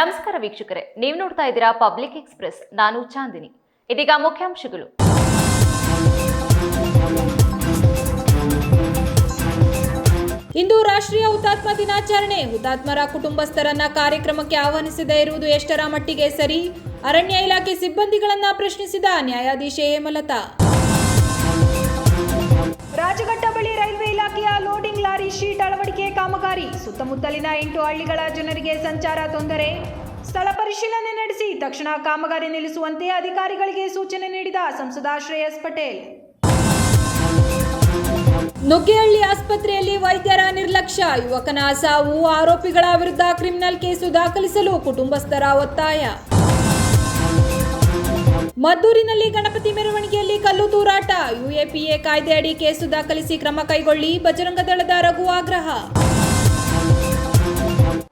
ನಮಸ್ಕಾರ ವೀಕ್ಷಕರೇ, ನೀವು ನೋಡ್ತಾ ಇದ್ದೀರಾ ಪಬ್ಲಿಕ್ ಎಕ್ಸ್‌ಪ್ರೆಸ್. ನಾನು ಚಾಂದಿನಿ. ಇದೀಗ ಮುಖ್ಯಾಂಶಗಳು. ಇಂದು ರಾಷ್ಟ್ರೀಯ ಹುತಾತ್ಮ ದಿನಾಚರಣೆ. ಹುತಾತ್ಮರ ಕುಟುಂಬಸ್ಥರನ್ನ ಕಾರ್ಯಕ್ರಮಕ್ಕೆ ಆಹ್ವಾನಿಸದೇ ಇರುವುದು ಎಷ್ಟರ ಮಟ್ಟಿಗೆ ಸರಿ? ಅರಣ್ಯ ಇಲಾಖೆ ಸಿಬ್ಬಂದಿಗಳನ್ನ ಪ್ರಶ್ನಿಸಿದ ನ್ಯಾಯಾಧೀಶೆ ಹೇಮಲತಾ. ರಾಜಘಟ್ಟ ಬಳಿ ರೈಲ್ವೆ ಇಲಾಖೆಯ ಲೋಡಿಂಗ್ ಲಾರಿ ಶೀಟ್ ಅಳವಡಿಕೆ ಕಾಮಗಾರಿ. ಸುತ್ತಮುತ್ತಲಿನ 8 ಹಳ್ಳಿಗಳ ಜನರಿಗೆ ಸಂಚಾರ ತೊಂದರೆ. ಸ್ಥಳ ಪರಿಶೀಲನೆ ನಡೆಸಿ ತಕ್ಷಣ ಕಾಮಗಾರಿ ನಿಲ್ಲಿಸುವಂತೆ ಅಧಿಕಾರಿಗಳಿಗೆ ಸೂಚನೆ ನೀಡಿದ ಸಂಸದ ಶ್ರೇಯಸ್ ಪಟೇಲ್. ನುಗ್ಗೇಹಳ್ಳಿ ಆಸ್ಪತ್ರೆಯಲ್ಲಿ ವೈದ್ಯರ ನಿರ್ಲಕ್ಷ್ಯ, ಯುವಕನ ಸಾವು. ಆರೋಪಿಗಳ ವಿರುದ್ಧ ಕ್ರಿಮಿನಲ್ ಕೇಸು ದಾಖಲಿಸಲು ಕುಟುಂಬಸ್ಥರ ಒತ್ತಾಯ. ಮದ್ದೂರಿನಲ್ಲಿ ಗಣಪತಿ ಮೆರವಣಿಗೆಯಲ್ಲಿ ಕಲ್ಲು ತೂರಾಟ. ಯುಎಪಿಎ ಕಾಯ್ದೆಯಡಿ ಕೇಸು ದಾಖಲಿಸಿ ಕ್ರಮ ಕೈಗೊಳ್ಳಿ. ಬಜರಂಗ ದಳದ ರಘು ಆಗ್ರಹ.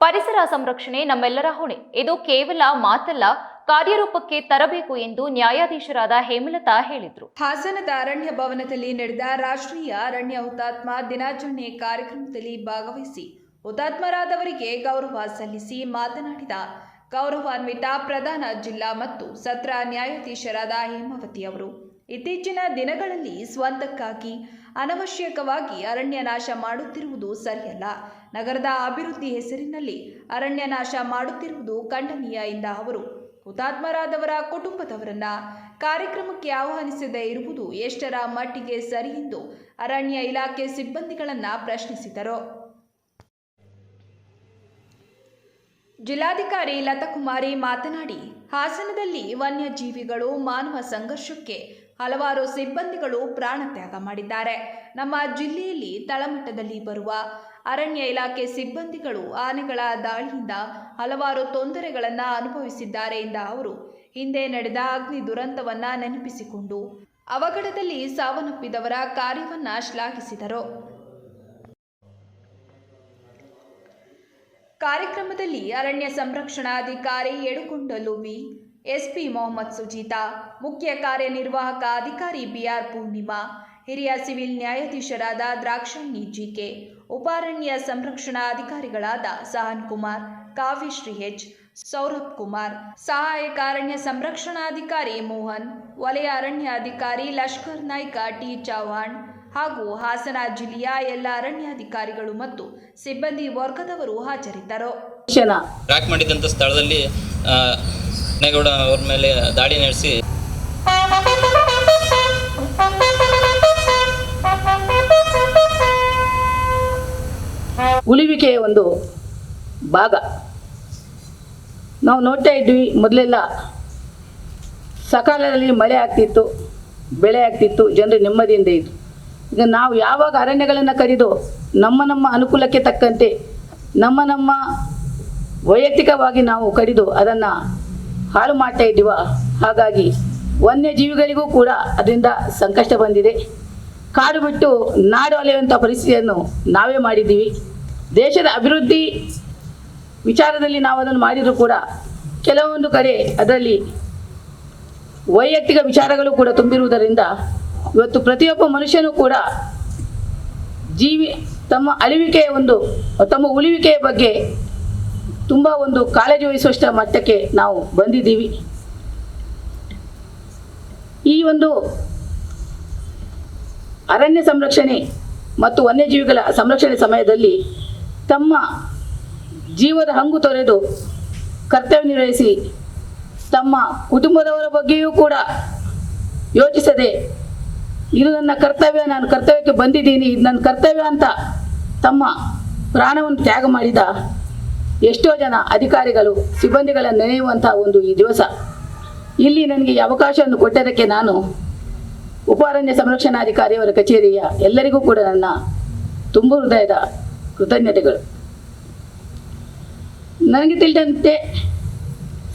ಪರಿಸರ ಸಂರಕ್ಷಣೆ ನಮ್ಮೆಲ್ಲರ ಹೊಣೆ. ಇದು ಕೇವಲ ಮಾತಲ್ಲ, ಕಾರ್ಯರೂಪಕ್ಕೆ ತರಬೇಕು ಎಂದು ನ್ಯಾಯಾಧೀಶರಾದ ಹೇಮಲತಾ ಹೇಳಿದರು. ಹಾಸನದ ಅರಣ್ಯ ಭವನದಲ್ಲಿ ನಡೆದ ರಾಷ್ಟ್ರೀಯ ಅರಣ್ಯ ಹುತಾತ್ಮ ದಿನಾಚರಣೆ ಕಾರ್ಯಕ್ರಮದಲ್ಲಿ ಭಾಗವಹಿಸಿ ಹುತಾತ್ಮರಾದವರಿಗೆ ಗೌರವ ಸಲ್ಲಿಸಿ ಮಾತನಾಡಿದ ಗೌರವಾನ್ವಿತ ಪ್ರಧಾನ ಜಿಲ್ಲಾ ಮತ್ತು ಸತ್ರ ನ್ಯಾಯಾಧೀಶರಾದ ಹೇಮಾವತಿ ಅವರು, ಇತ್ತೀಚಿನ ದಿನಗಳಲ್ಲಿ ಸ್ವಂತಕ್ಕಾಗಿ ಅನವಶ್ಯಕವಾಗಿ ಅರಣ್ಯ ನಾಶ ಮಾಡುತ್ತಿರುವುದು ಸರಿಯಲ್ಲ. ನಗರದ ಅಭಿವೃದ್ಧಿ ಹೆಸರಿನಲ್ಲಿ ಅರಣ್ಯ ನಾಶ ಮಾಡುತ್ತಿರುವುದು ಖಂಡನೀಯ ಎಂದ ಅವರು, ಹುತಾತ್ಮರಾದವರ ಕುಟುಂಬದವರನ್ನ ಕಾರ್ಯಕ್ರಮಕ್ಕೆ ಆಹ್ವಾನಿಸದೇ ಇರುವುದು ಎಷ್ಟರ ಮಟ್ಟಿಗೆ ಸರಿ ಎಂದು ಅರಣ್ಯ ಇಲಾಖೆ ಸಿಬ್ಬಂದಿಗಳನ್ನ ಪ್ರಶ್ನಿಸಿದರು. ಜಿಲ್ಲಾಧಿಕಾರಿ ಲತಾಕುಮಾರಿ ಮಾತನಾಡಿ, ಹಾಸನದಲ್ಲಿ ವನ್ಯಜೀವಿಗಳು ಮಾನವ ಸಂಘರ್ಷಕ್ಕೆ ಹಲವಾರು ಸಿಬ್ಬಂದಿಗಳು ಪ್ರಾಣತ್ಯಾಗ ಮಾಡಿದ್ದಾರೆ. ನಮ್ಮ ಜಿಲ್ಲೆಯಲ್ಲಿ ತಳಮಟ್ಟದಲ್ಲಿ ಬರುವ ಅರಣ್ಯ ಇಲಾಖೆ ಸಿಬ್ಬಂದಿಗಳು ಆನೆಗಳ ದಾಳಿಯಿಂದ ಹಲವಾರು ತೊಂದರೆಗಳನ್ನು ಅನುಭವಿಸಿದ್ದಾರೆ ಎಂದ ಅವರು, ಹಿಂದೆ ನಡೆದ ಅಗ್ನಿ ದುರಂತವನ್ನ ನೆನಪಿಸಿಕೊಂಡು ಅವಘಡದಲ್ಲಿ ಸಾವನ್ನಪ್ಪಿದವರ ಕಾರ್ಯವನ್ನ ಶ್ಲಾಘಿಸಿದರು. ಕಾರ್ಯಕ್ರಮದಲ್ಲಿ ಅರಣ್ಯ ಸಂರಕ್ಷಣಾಧಿಕಾರಿ ಯಡುಕೊಂಡಲು ವಿ, ಎಸ್ಪಿ ಮೊಹಮ್ಮದ್ ಸುಜೀತಾ, ಮುಖ್ಯ ಕಾರ್ಯನಿರ್ವಾಹಕ ಅಧಿಕಾರಿ ಬಿಆರ್ ಪೂರ್ಣಿಮಾ, ಹಿರಿಯ ಸಿವಿಲ್ ನ್ಯಾಯಾಧೀಶರಾದ ದ್ರಾಕ್ಷಾಯಿಣಿ ಜಿಕೆ, ಉಪಾರಣ್ಯ ಸಂರಕ್ಷಣಾ ಅಧಿಕಾರಿಗಳಾದ ಸಹನ್ ಕುಮಾರ್, ಕಾವ್ಯಶ್ರೀ ಎಚ್, ಸೌರಭ್ ಕುಮಾರ್, ಸಹಾಯಕ ಅರಣ್ಯ ಸಂರಕ್ಷಣಾಧಿಕಾರಿ ಮೋಹನ್, ವಲಯ ಅರಣ್ಯಾಧಿಕಾರಿ ಲಷ್ಕರ್ ನಾಯ್ಕ ಟಿ ಚೌಹಾಣ್ ಹಾಗೂ ಹಾಸನ ಜಿಲ್ಲೆಯ ಎಲ್ಲ ಅರಣ್ಯಾಧಿಕಾರಿಗಳು ಮತ್ತು ಸಿಬ್ಬಂದಿ ವರ್ಗದವರು ಹಾಜರಿದ್ದರು. ಟ್ರ್ಯಾಕ್ ಮಾಡಿದಂಥ ಸ್ಥಳದಲ್ಲಿ ನೇಗೌಡ ಅವ್ರ ಮೇಲೆ ದಾಳಿ ನಡೆಸಿ ಉಳಿವಿಕೆಯ ಒಂದು ಭಾಗ ನಾವು ನೋಡ್ತಾ ಇದ್ವಿ. ಮೊದಲೆಲ್ಲ ಸಕಾಲದಲ್ಲಿ ಮಳೆ ಆಗ್ತಿತ್ತು, ಬೆಳೆ ಆಗ್ತಿತ್ತು, ಜನರು ನೆಮ್ಮದಿಯಿಂದ ಇದ್ರು. ಈಗ ನಾವು ಯಾವಾಗ ಅರಣ್ಯಗಳನ್ನು ಕಡಿದು ನಮ್ಮ ಅನುಕೂಲಕ್ಕೆ ತಕ್ಕಂತೆ ನಮ್ಮ ವೈಯಕ್ತಿಕವಾಗಿ ನಾವು ಕಡಿದು ಅದನ್ನು ಹಾಳು ಮಾಡ್ತಾ ಇದ್ದೀವ. ಹಾಗಾಗಿ ವನ್ಯಜೀವಿಗಳಿಗೂ ಕೂಡ ಅದರಿಂದ ಸಂಕಷ್ಟ ಬಂದಿದೆ. ಕಾಡು ಬಿಟ್ಟು ನಾಡು ಅಲೆಯುವಂಥ ಪರಿಸ್ಥಿತಿಯನ್ನು ನಾವೇ ಮಾಡಿದ್ದೀವಿ. ದೇಶದ ಅಭಿವೃದ್ಧಿ ವಿಚಾರದಲ್ಲಿ ನಾವು ಅದನ್ನು ಮಾಡಿದರೂ ಕೂಡ ಕೆಲವೊಂದು ಕಡೆ ಅದರಲ್ಲಿ ವೈಯಕ್ತಿಕ ವಿಚಾರಗಳು ಕೂಡ ತುಂಬಿರುವುದರಿಂದ ಇವತ್ತು ಪ್ರತಿಯೊಬ್ಬ ಮನುಷ್ಯನೂ ಕೂಡ ತಮ್ಮ ಉಳಿವಿಕೆಯ ಬಗ್ಗೆ ತುಂಬ ಒಂದು ಕಾಳಜಿ ವಹಿಸುವಷ್ಟ ಮಟ್ಟಕ್ಕೆ ನಾವು ಬಂದಿದ್ದೀವಿ. ಈ ಒಂದು ಅರಣ್ಯ ಸಂರಕ್ಷಣೆ ಮತ್ತು ವನ್ಯಜೀವಿಗಳ ಸಂರಕ್ಷಣೆ ಸಮಯದಲ್ಲಿ ತಮ್ಮ ಜೀವದ ಹಂಗು ತೊರೆದು ಕರ್ತವ್ಯ ನಿರ್ವಹಿಸಿ ತಮ್ಮ ಕುಟುಂಬದವರ ಬಗ್ಗೆಯೂ ಕೂಡ ಯೋಚಿಸದೆ, ಇದು ನನ್ನ ಕರ್ತವ್ಯ, ನಾನು ಕರ್ತವ್ಯಕ್ಕೆ ಬಂದಿದ್ದೀನಿ, ಇದು ನನ್ನ ಕರ್ತವ್ಯ ಅಂತ ತಮ್ಮ ಪ್ರಾಣವನ್ನು ತ್ಯಾಗ ಮಾಡಿದ ಎಷ್ಟೋ ಜನ ಅಧಿಕಾರಿಗಳು ಸಿಬ್ಬಂದಿಗಳನ್ನು ನೆನೆಯುವಂಥ ಒಂದು ಈ ದಿವಸ. ಇಲ್ಲಿ ನನಗೆ ಈ ಅವಕಾಶವನ್ನು ಕೊಟ್ಟದಕ್ಕೆ ನಾನು ಉಪಾರಣ್ಯ ಸಂರಕ್ಷಣಾಧಿಕಾರಿಯವರ ಕಚೇರಿಯ ಎಲ್ಲರಿಗೂ ಕೂಡ ನನ್ನ ತುಂಬ ಹೃದಯದ ಕೃತಜ್ಞತೆಗಳು. ನನಗೆ ತಿಳಿದಂತೆ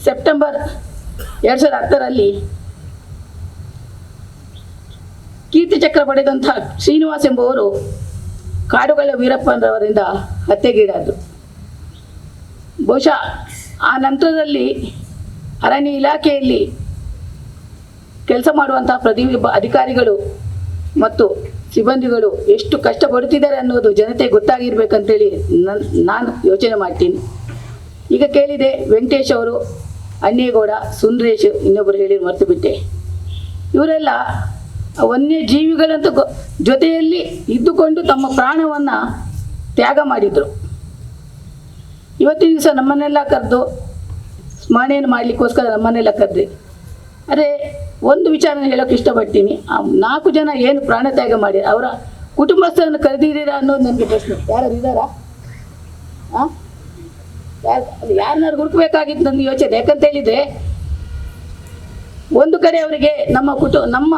ಸೆಪ್ಟೆಂಬರ್ 2010ರಲ್ಲಿ ಕೀರ್ತಿ ಚಕ್ರ ಪಡೆದಂಥ ಶ್ರೀನಿವಾಸ್ ಎಂಬುವರು ಕಾಡುಗಳ ವೀರಪ್ಪನವರಿಂದ ಹತ್ಯೆಗೀಡಾದರು. ಬಹುಶಃ ಆ ನಂತರದಲ್ಲಿ ಅರಣ್ಯ ಇಲಾಖೆಯಲ್ಲಿ ಕೆಲಸ ಮಾಡುವಂಥ ಪ್ರತಿಯೊಬ್ಬ ಅಧಿಕಾರಿಗಳು ಮತ್ತು ಸಿಬ್ಬಂದಿಗಳು ಎಷ್ಟು ಕಷ್ಟಪಡುತ್ತಿದ್ದಾರೆ ಅನ್ನೋದು ಜನತೆ ಗೊತ್ತಾಗಿರ್ಬೇಕಂತೇಳಿ ನಾನು ಯೋಚನೆ ಮಾಡ್ತೀನಿ. ಈಗ ಕೇಳಿದೆ ವೆಂಕಟೇಶ್ ಅವರು, ಅನ್ನೇಗೌಡ, ಸುಂದರೇಶ್, ಇನ್ನೊಬ್ಬರು ಹೇಳಿ ಮರೆತು ಬಿಟ್ಟೆ. ಇವರೆಲ್ಲ ವನ್ಯಜೀವಿಗಳಂತ ಜೊತೆಯಲ್ಲಿ ಇದ್ದುಕೊಂಡು ತಮ್ಮ ಪ್ರಾಣವನ್ನು ತ್ಯಾಗ ಮಾಡಿದರು. ಇವತ್ತಿನ ದಿವಸ ನಮ್ಮನ್ನೆಲ್ಲ ಕರೆದು ಸ್ಮರಣೆಯನ್ನು ಮಾಡಲಿಕ್ಕೋಸ್ಕರ ನಮ್ಮನ್ನೆಲ್ಲ ಕರೆದು, ಅದೇ ಒಂದು ವಿಚಾರನ ಹೇಳೋಕ್ಕೆ ಇಷ್ಟಪಡ್ತೀನಿ. ಆ 4 ಜನ ಏನು ಪ್ರಾಣ ತ್ಯಾಗ ಮಾಡಿ ಅವರ ಕುಟುಂಬಸ್ಥರನ್ನು ಕರೆದಿದ್ದೀರಾ ಅನ್ನೋದು ನನಗೆ ಪ್ರಶ್ನೆ. ಯಾರು ಇದ್ದಾರಾ? ಯಾರನ್ನಾರು ಹುಡುಕಬೇಕಾಗಿತ್ತು ನನ್ನ ಯೋಚನೆ. ಯಾಕಂತ ಹೇಳಿದರೆ ಒಂದು ಕಡೆ ಅವರಿಗೆ ನಮ್ಮ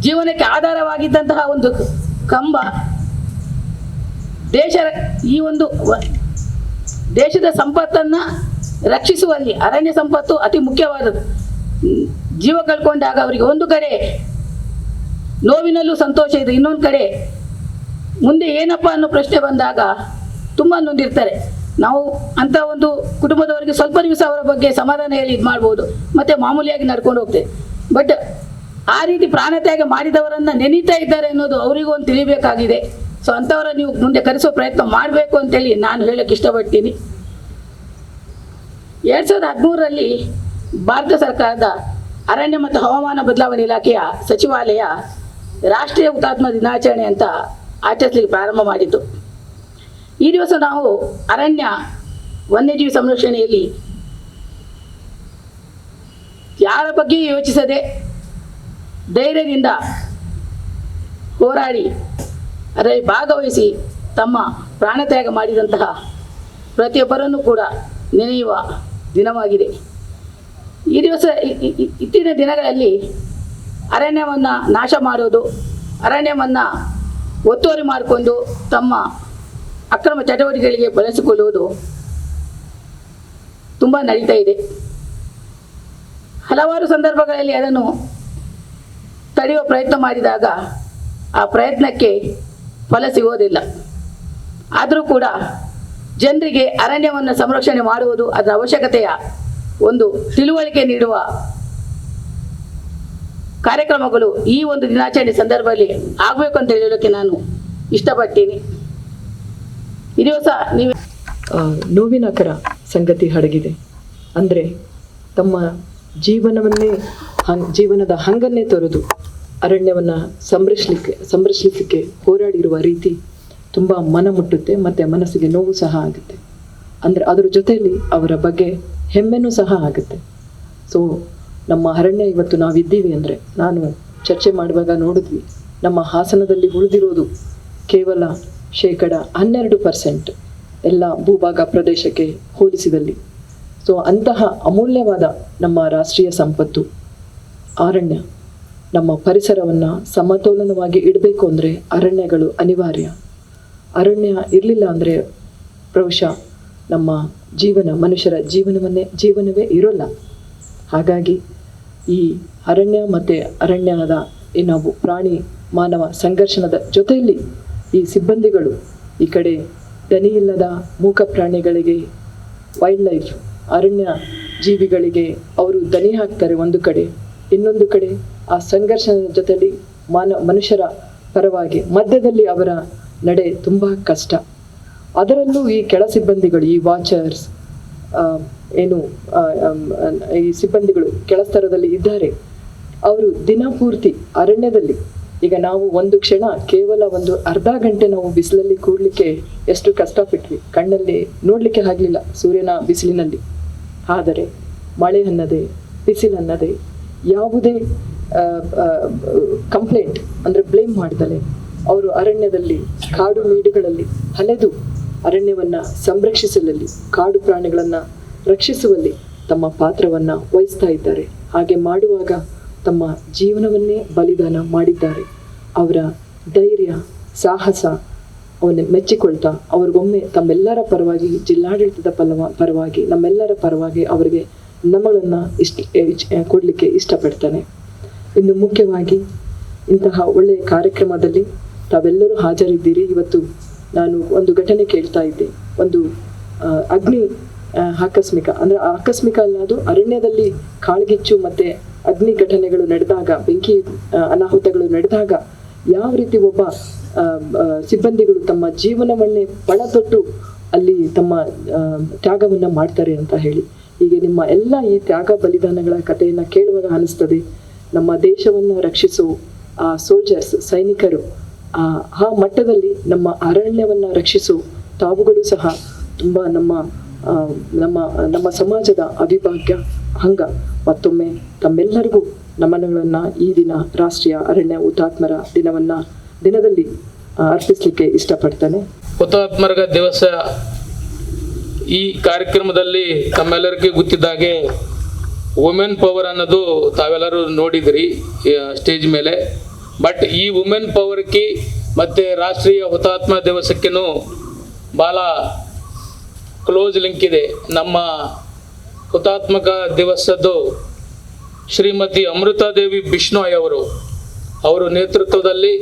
ಜೀವನಕ್ಕೆ ಆಧಾರವಾಗಿದ್ದಂತಹ ಒಂದು ಕಂಬ, ದೇಶದ ಸಂಪತ್ತನ್ನು ರಕ್ಷಿಸುವಲ್ಲಿ ಅರಣ್ಯ ಸಂಪತ್ತು ಅತಿ ಮುಖ್ಯವಾದದ್ದು. ಜೀವ ಕಳ್ಕೊಂಡಾಗ ಅವರಿಗೆ ಒಂದು ಕಡೆ ನೋವಿನಲ್ಲೂ ಸಂತೋಷ ಇದೆ, ಇನ್ನೊಂದು ಕಡೆ ಮುಂದೆ ಏನಪ್ಪ ಅನ್ನೋ ಪ್ರಶ್ನೆ ಬಂದಾಗ ತುಂಬ ನೊಂದಿರ್ತಾರೆ. ನಾವು ಅಂಥ ಒಂದು ಕುಟುಂಬದವರಿಗೆ ಸ್ವಲ್ಪ ದಿವಸ ಅವರ ಬಗ್ಗೆ ಸಮಾಧಾನ ಹೇಳಿ ಇದು ಮಾಡ್ಬೋದು, ಮತ್ತು ಮಾಮೂಲಿಯಾಗಿ ನಡ್ಕೊಂಡು ಹೋಗ್ತೇವೆ. ಬಟ್ ಆ ರೀತಿ ಪ್ರಾಣತ್ಯಾಗ ಮಾಡಿದವರನ್ನು ನೆನೀತಾ ಇದ್ದಾರೆ ಅನ್ನೋದು ಅವರಿಗೂ ಒಂದು ತಿಳಿಬೇಕಾಗಿದೆ. ಸೊ ಅಂಥವರ ನೀವು ಮುಂದೆ ಕರೆಸೋ ಪ್ರಯತ್ನ ಮಾಡಬೇಕು ಅಂತೇಳಿ ನಾನು ಹೇಳೋಕ್ಕೆ ಇಷ್ಟಪಡ್ತೀನಿ. 2013ರಲ್ಲಿ ಭಾರತ ಸರ್ಕಾರದ ಅರಣ್ಯ ಮತ್ತು ಹವಾಮಾನ ಬದಲಾವಣೆ ಇಲಾಖೆಯ ಸಚಿವಾಲಯ ರಾಷ್ಟ್ರೀಯ ಹುತಾತ್ಮ ದಿನಾಚರಣೆ ಅಂತ ಆಚರಿಸಲಿಕ್ಕೆ ಪ್ರಾರಂಭ ಮಾಡಿತು. ಈ ದಿವಸ ನಾವು ಅರಣ್ಯ ವನ್ಯಜೀವಿ ಸಂರಕ್ಷಣೆಯಲ್ಲಿ ಯಾರ ಬಗ್ಗೆ ಯೋಚಿಸದೆ ಧೈರ್ಯದಿಂದ ಹೋರಾಡಿ ಅದರಲ್ಲಿ ಭಾಗವಹಿಸಿ ತಮ್ಮ ಪ್ರಾಣತ್ಯಾಗ ಮಾಡಿದಂತಹ ಪ್ರತಿಯೊಬ್ಬರನ್ನು ಕೂಡ ನೆನೆಯುವ ದಿನವಾಗಿದೆ. ಈ ದಿವಸ ಇತ್ತೀಚಿನ ದಿನಗಳಲ್ಲಿ ಅರಣ್ಯವನ್ನು ನಾಶ ಮಾಡೋದು, ಅರಣ್ಯವನ್ನು ಒತ್ತುವರಿ ಮಾಡಿಕೊಂಡು ತಮ್ಮ ಅಕ್ರಮ ಚಟುವಟಿಕೆಗಳಿಗೆ ಬಳಸಿಕೊಳ್ಳುವುದು ತುಂಬ ನಡೀತಾ ಇದೆ. ಹಲವಾರು ಸಂದರ್ಭಗಳಲ್ಲಿ ಅದನ್ನು ತಡೆಯುವ ಪ್ರಯತ್ನ ಮಾಡಿದಾಗ ಆ ಪ್ರಯತ್ನಕ್ಕೆ ಫಲ ಸಿಗೋದಿಲ್ಲ. ಆದರೂ ಕೂಡ ಜನರಿಗೆ ಅರಣ್ಯವನ್ನು ಸಂರಕ್ಷಣೆ ಮಾಡುವುದು ಅದರ ಅವಶ್ಯಕತೆಯ ಒಂದು ತಿಳುವಳಿಕೆ ನೀಡುವ ಕಾರ್ಯಕ್ರಮಗಳು ಈ ಒಂದು ದಿನಾಚರಣೆ ಸಂದರ್ಭದಲ್ಲಿ ಆಗಬೇಕು ಅಂತ ಹೇಳೋಕ್ಕೆ ನಾನು ಇಷ್ಟಪಡ್ತೀನಿ. ಈ ದಿವಸ ನೀವು ನೋವಿನಕರ ಸಂಗತಿ ಅಡಗಿದೆ. ಅಂದರೆ ತಮ್ಮ ಜೀವನದ ಹಂಗನ್ನೇ ತೊರೆದು ಅರಣ್ಯವನ್ನು ಸಂರಕ್ಷಿಸಲಿಕ್ಕೆ ಹೋರಾಡಿರುವ ರೀತಿ ತುಂಬ ಮನ ಮುಟ್ಟುತ್ತೆ ಮತ್ತು ಮನಸ್ಸಿಗೆ ನೋವು ಸಹ ಆಗುತ್ತೆ. ಅಂದರೆ ಅದರ ಜೊತೆಯಲ್ಲಿ ಅವರ ಬಗ್ಗೆ ಹೆಮ್ಮೆನೂ ಸಹ ಆಗುತ್ತೆ. ಸೊ ನಮ್ಮ ಅರಣ್ಯ ಇವತ್ತು ನಾವಿದ್ದೀವಿ ಅಂದರೆ, ನಾನು ಚರ್ಚೆ ಮಾಡುವಾಗ ನೋಡಿದ್ವಿ, ನಮ್ಮ ಹಾಸನದಲ್ಲಿ ಉಳಿದಿರೋದು ಕೇವಲ 12% ಎಲ್ಲ ಭೂಭಾಗ ಪ್ರದೇಶಕ್ಕೆ ಹೋಲಿಸಿದಲ್ಲಿ. ಸೊ ಅಂತಹ ಅಮೂಲ್ಯವಾದ ನಮ್ಮ ರಾಷ್ಟ್ರೀಯ ಸಂಪತ್ತು ಅರಣ್ಯ. ನಮ್ಮ ಪರಿಸರವನ್ನು ಸಮತೋಲನವಾಗಿ ಇಡಬೇಕು ಅಂದರೆ ಅರಣ್ಯಗಳು ಅನಿವಾರ್ಯ. ಅರಣ್ಯ ಇರಲಿಲ್ಲ ಅಂದರೆ ಬಹುಶಃ ನಮ್ಮ ಮನುಷ್ಯರ ಜೀವನವೇ ಇರೋಲ್ಲ. ಹಾಗಾಗಿ ಈ ಅರಣ್ಯ ಮತ್ತು ಅರಣ್ಯದ ನಾವು ಪ್ರಾಣಿ ಮಾನವ ಸಂಘರ್ಷಣದ ಜೊತೆಯಲ್ಲಿ ಈ ಸಿಬ್ಬಂದಿಗಳು ಈ ಕಡೆ ದನಿಯಿಲ್ಲದ ಮೂಕ ಪ್ರಾಣಿಗಳಿಗೆ, ವೈಲ್ಡ್ ಲೈಫ್ ಅರಣ್ಯ ಜೀವಿಗಳಿಗೆ ಅವರು ದನಿ ಹಾಕ್ತಾರೆ ಒಂದು ಕಡೆ, ಇನ್ನೊಂದು ಕಡೆ ಆ ಸಂಘರ್ಷಣದ ಜೊತೆಯಲ್ಲಿ ಮನುಷ್ಯರ ಪರವಾಗಿ ಮಧ್ಯದಲ್ಲಿ ಅವರ ನಡೆ ತುಂಬ ಕಷ್ಟ. ಅದರಲ್ಲೂ ಈ ಕೆಳ ಸಿಬ್ಬಂದಿಗಳು, ಈ ವಾಚರ್ಸ್ ಈ ಸಿಬ್ಬಂದಿಗಳು ಕೆಳಸ್ತರದಲ್ಲಿ ಇದ್ದಾರೆ. ಅವರು ದಿನಪೂರ್ತಿ ಅರಣ್ಯದಲ್ಲಿ, ಈಗ ನಾವು ಒಂದು ಕ್ಷಣ ಕೇವಲ ಒಂದು ಅರ್ಧ ಗಂಟೆ ನಾವು ಬಿಸಿಲಲ್ಲಿ ಕೂಡಲಿಕ್ಕೆ ಎಷ್ಟು ಕಷ್ಟಪಟ್ವಿ, ಕಣ್ಣಲ್ಲಿ ನೋಡಲಿಕ್ಕೆ ಆಗಲಿಲ್ಲ ಸೂರ್ಯನ ಬಿಸಿಲಿನಲ್ಲಿ. ಆದರೆ ಮಳೆ ಅನ್ನದೇ, ಬಿಸಿಲನ್ನದೇ, ಯಾವುದೇ ಕಂಪ್ಲೇಂಟ್ ಅಂದರೆ ಬ್ಲೇಮ್ ಮಾಡ್ದಲೆ ಅವರು ಅರಣ್ಯದಲ್ಲಿ ಕಾಡು ಮೇಡುಗಳಲ್ಲಿ ಅಲೆದು ಅರಣ್ಯವನ್ನು ಸಂರಕ್ಷಿಸಲಲ್ಲಿ, ಕಾಡು ಪ್ರಾಣಿಗಳನ್ನು ರಕ್ಷಿಸುವಲ್ಲಿ ತಮ್ಮ ಪಾತ್ರವನ್ನು ವಹಿಸ್ತಾ ಇದ್ದಾರೆ. ಹಾಗೆ ಮಾಡುವಾಗ ತಮ್ಮ ಜೀವನವನ್ನೇ ಬಲಿದಾನ ಮಾಡಿದ್ದಾರೆ. ಅವರ ಧೈರ್ಯ, ಸಾಹಸ ಅವನ್ನ ಮೆಚ್ಚಿಕೊಳ್ತಾ ಅವ್ರಿಗೊಮ್ಮೆ ತಮ್ಮೆಲ್ಲರ ಪರವಾಗಿ, ಜಿಲ್ಲಾಡಳಿತದ ಪರವಾಗಿ, ನಮ್ಮೆಲ್ಲರ ಪರವಾಗಿ ಅವರಿಗೆ ನಮಗಳನ್ನು ಕೊಡಲಿಕ್ಕೆ ಇಷ್ಟಪಡ್ತಾನೆ. ಇನ್ನು ಮುಖ್ಯವಾಗಿ ಇಂತಹ ಒಳ್ಳೆಯ ಕಾರ್ಯಕ್ರಮದಲ್ಲಿ ತಾವೆಲ್ಲರೂ ಹಾಜರಿದ್ದೀರಿ. ಇವತ್ತು ನಾನು ಒಂದು ಘಟನೆ ಕೇಳ್ತಾ ಇದ್ದೆ. ಒಂದು ಅಗ್ನಿ ಆಕಸ್ಮಿಕ, ಅಂದರೆ ಆಕಸ್ಮಿಕ ಅಲ್ಲ, ಅದು ಅರಣ್ಯದಲ್ಲಿ ಕಾಳ್ಗಿಚ್ಚು ಮತ್ತು ಅಗ್ನಿ ಘಟನೆಗಳು ನಡೆದಾಗ, ಬೆಂಕಿ ಅನಾಹುತಗಳು ನಡೆದಾಗ ಯಾವ ರೀತಿ ಒಬ್ಬ ಸಿಬ್ಬಂದಿಗಳು ತಮ್ಮ ಜೀವನವನ್ನೇ ಪಣ ತೊಟ್ಟು ಅಲ್ಲಿ ತಮ್ಮ ತ್ಯಾಗವನ್ನು ಮಾಡ್ತಾರೆ ಅಂತ ಹೇಳಿ. ಹೀಗೆ ನಿಮ್ಮ ಎಲ್ಲ ಈ ತ್ಯಾಗ ಬಲಿದಾನಗಳ ಕಥೆಯನ್ನು ಕೇಳುವಾಗ ಅನಿಸ್ತದೆ, ನಮ್ಮ ದೇಶವನ್ನು ರಕ್ಷಿಸೋ ಆ ಸೋಲ್ಜರ್ಸ್, ಸೈನಿಕರು ಆ ಮಟ್ಟದಲ್ಲಿ ನಮ್ಮ ಅರಣ್ಯವನ್ನು ರಕ್ಷಿಸೋ ತಾವುಗಳು ಸಹ ತುಂಬ ನಮ್ಮ ಸಮಾಜದ ಅವಿಭಾಗ್ಯ ಅಂಗ. ಮತ್ತೊಮ್ಮೆ ತಮ್ಮೆಲ್ಲರಿಗೂ ನಮನಗಳನ್ನು ಈ ದಿನ ರಾಷ್ಟ್ರೀಯ ಅರಣ್ಯ ಹುತಾತ್ಮರ ದಿನದಲ್ಲಿ ಅರ್ಪಿಸಲಿಕ್ಕೆ ಇಷ್ಟಪಡ್ತೇನೆ. ಹುತಾತ್ಮರ ದಿವಸ ಈ ಕಾರ್ಯಕ್ರಮದಲ್ಲಿ ತಮ್ಮೆಲ್ಲರಿಗೂ ಗೊತ್ತಿದ್ದಾಗೆ ವುಮೆನ್ ಪವರ್ ಅನ್ನೋದು ತಾವೆಲ್ಲರೂ ನೋಡಿದ್ರಿ ಸ್ಟೇಜ್ ಮೇಲೆ. ಬಟ್ ಈ ವುಮೆನ್ ಪವರ್ಗೆ ಮತ್ತು ರಾಷ್ಟ್ರೀಯ ಹುತಾತ್ಮ ದಿವಸಕ್ಕೂ ಭಾಳ ಕ್ಲೋಸ್ ಲಿಂಕ್ ಇದೆ. ನಮ್ಮ ಹುತಾತ್ಮಕ ದಿವಸದ್ದು ಶ್ರೀಮತಿ ಅಮೃತಾದೇವಿ ಬಿಷ್ಣೋಯ್ ಅವರು ನೇತೃತ್ವದಲ್ಲಿ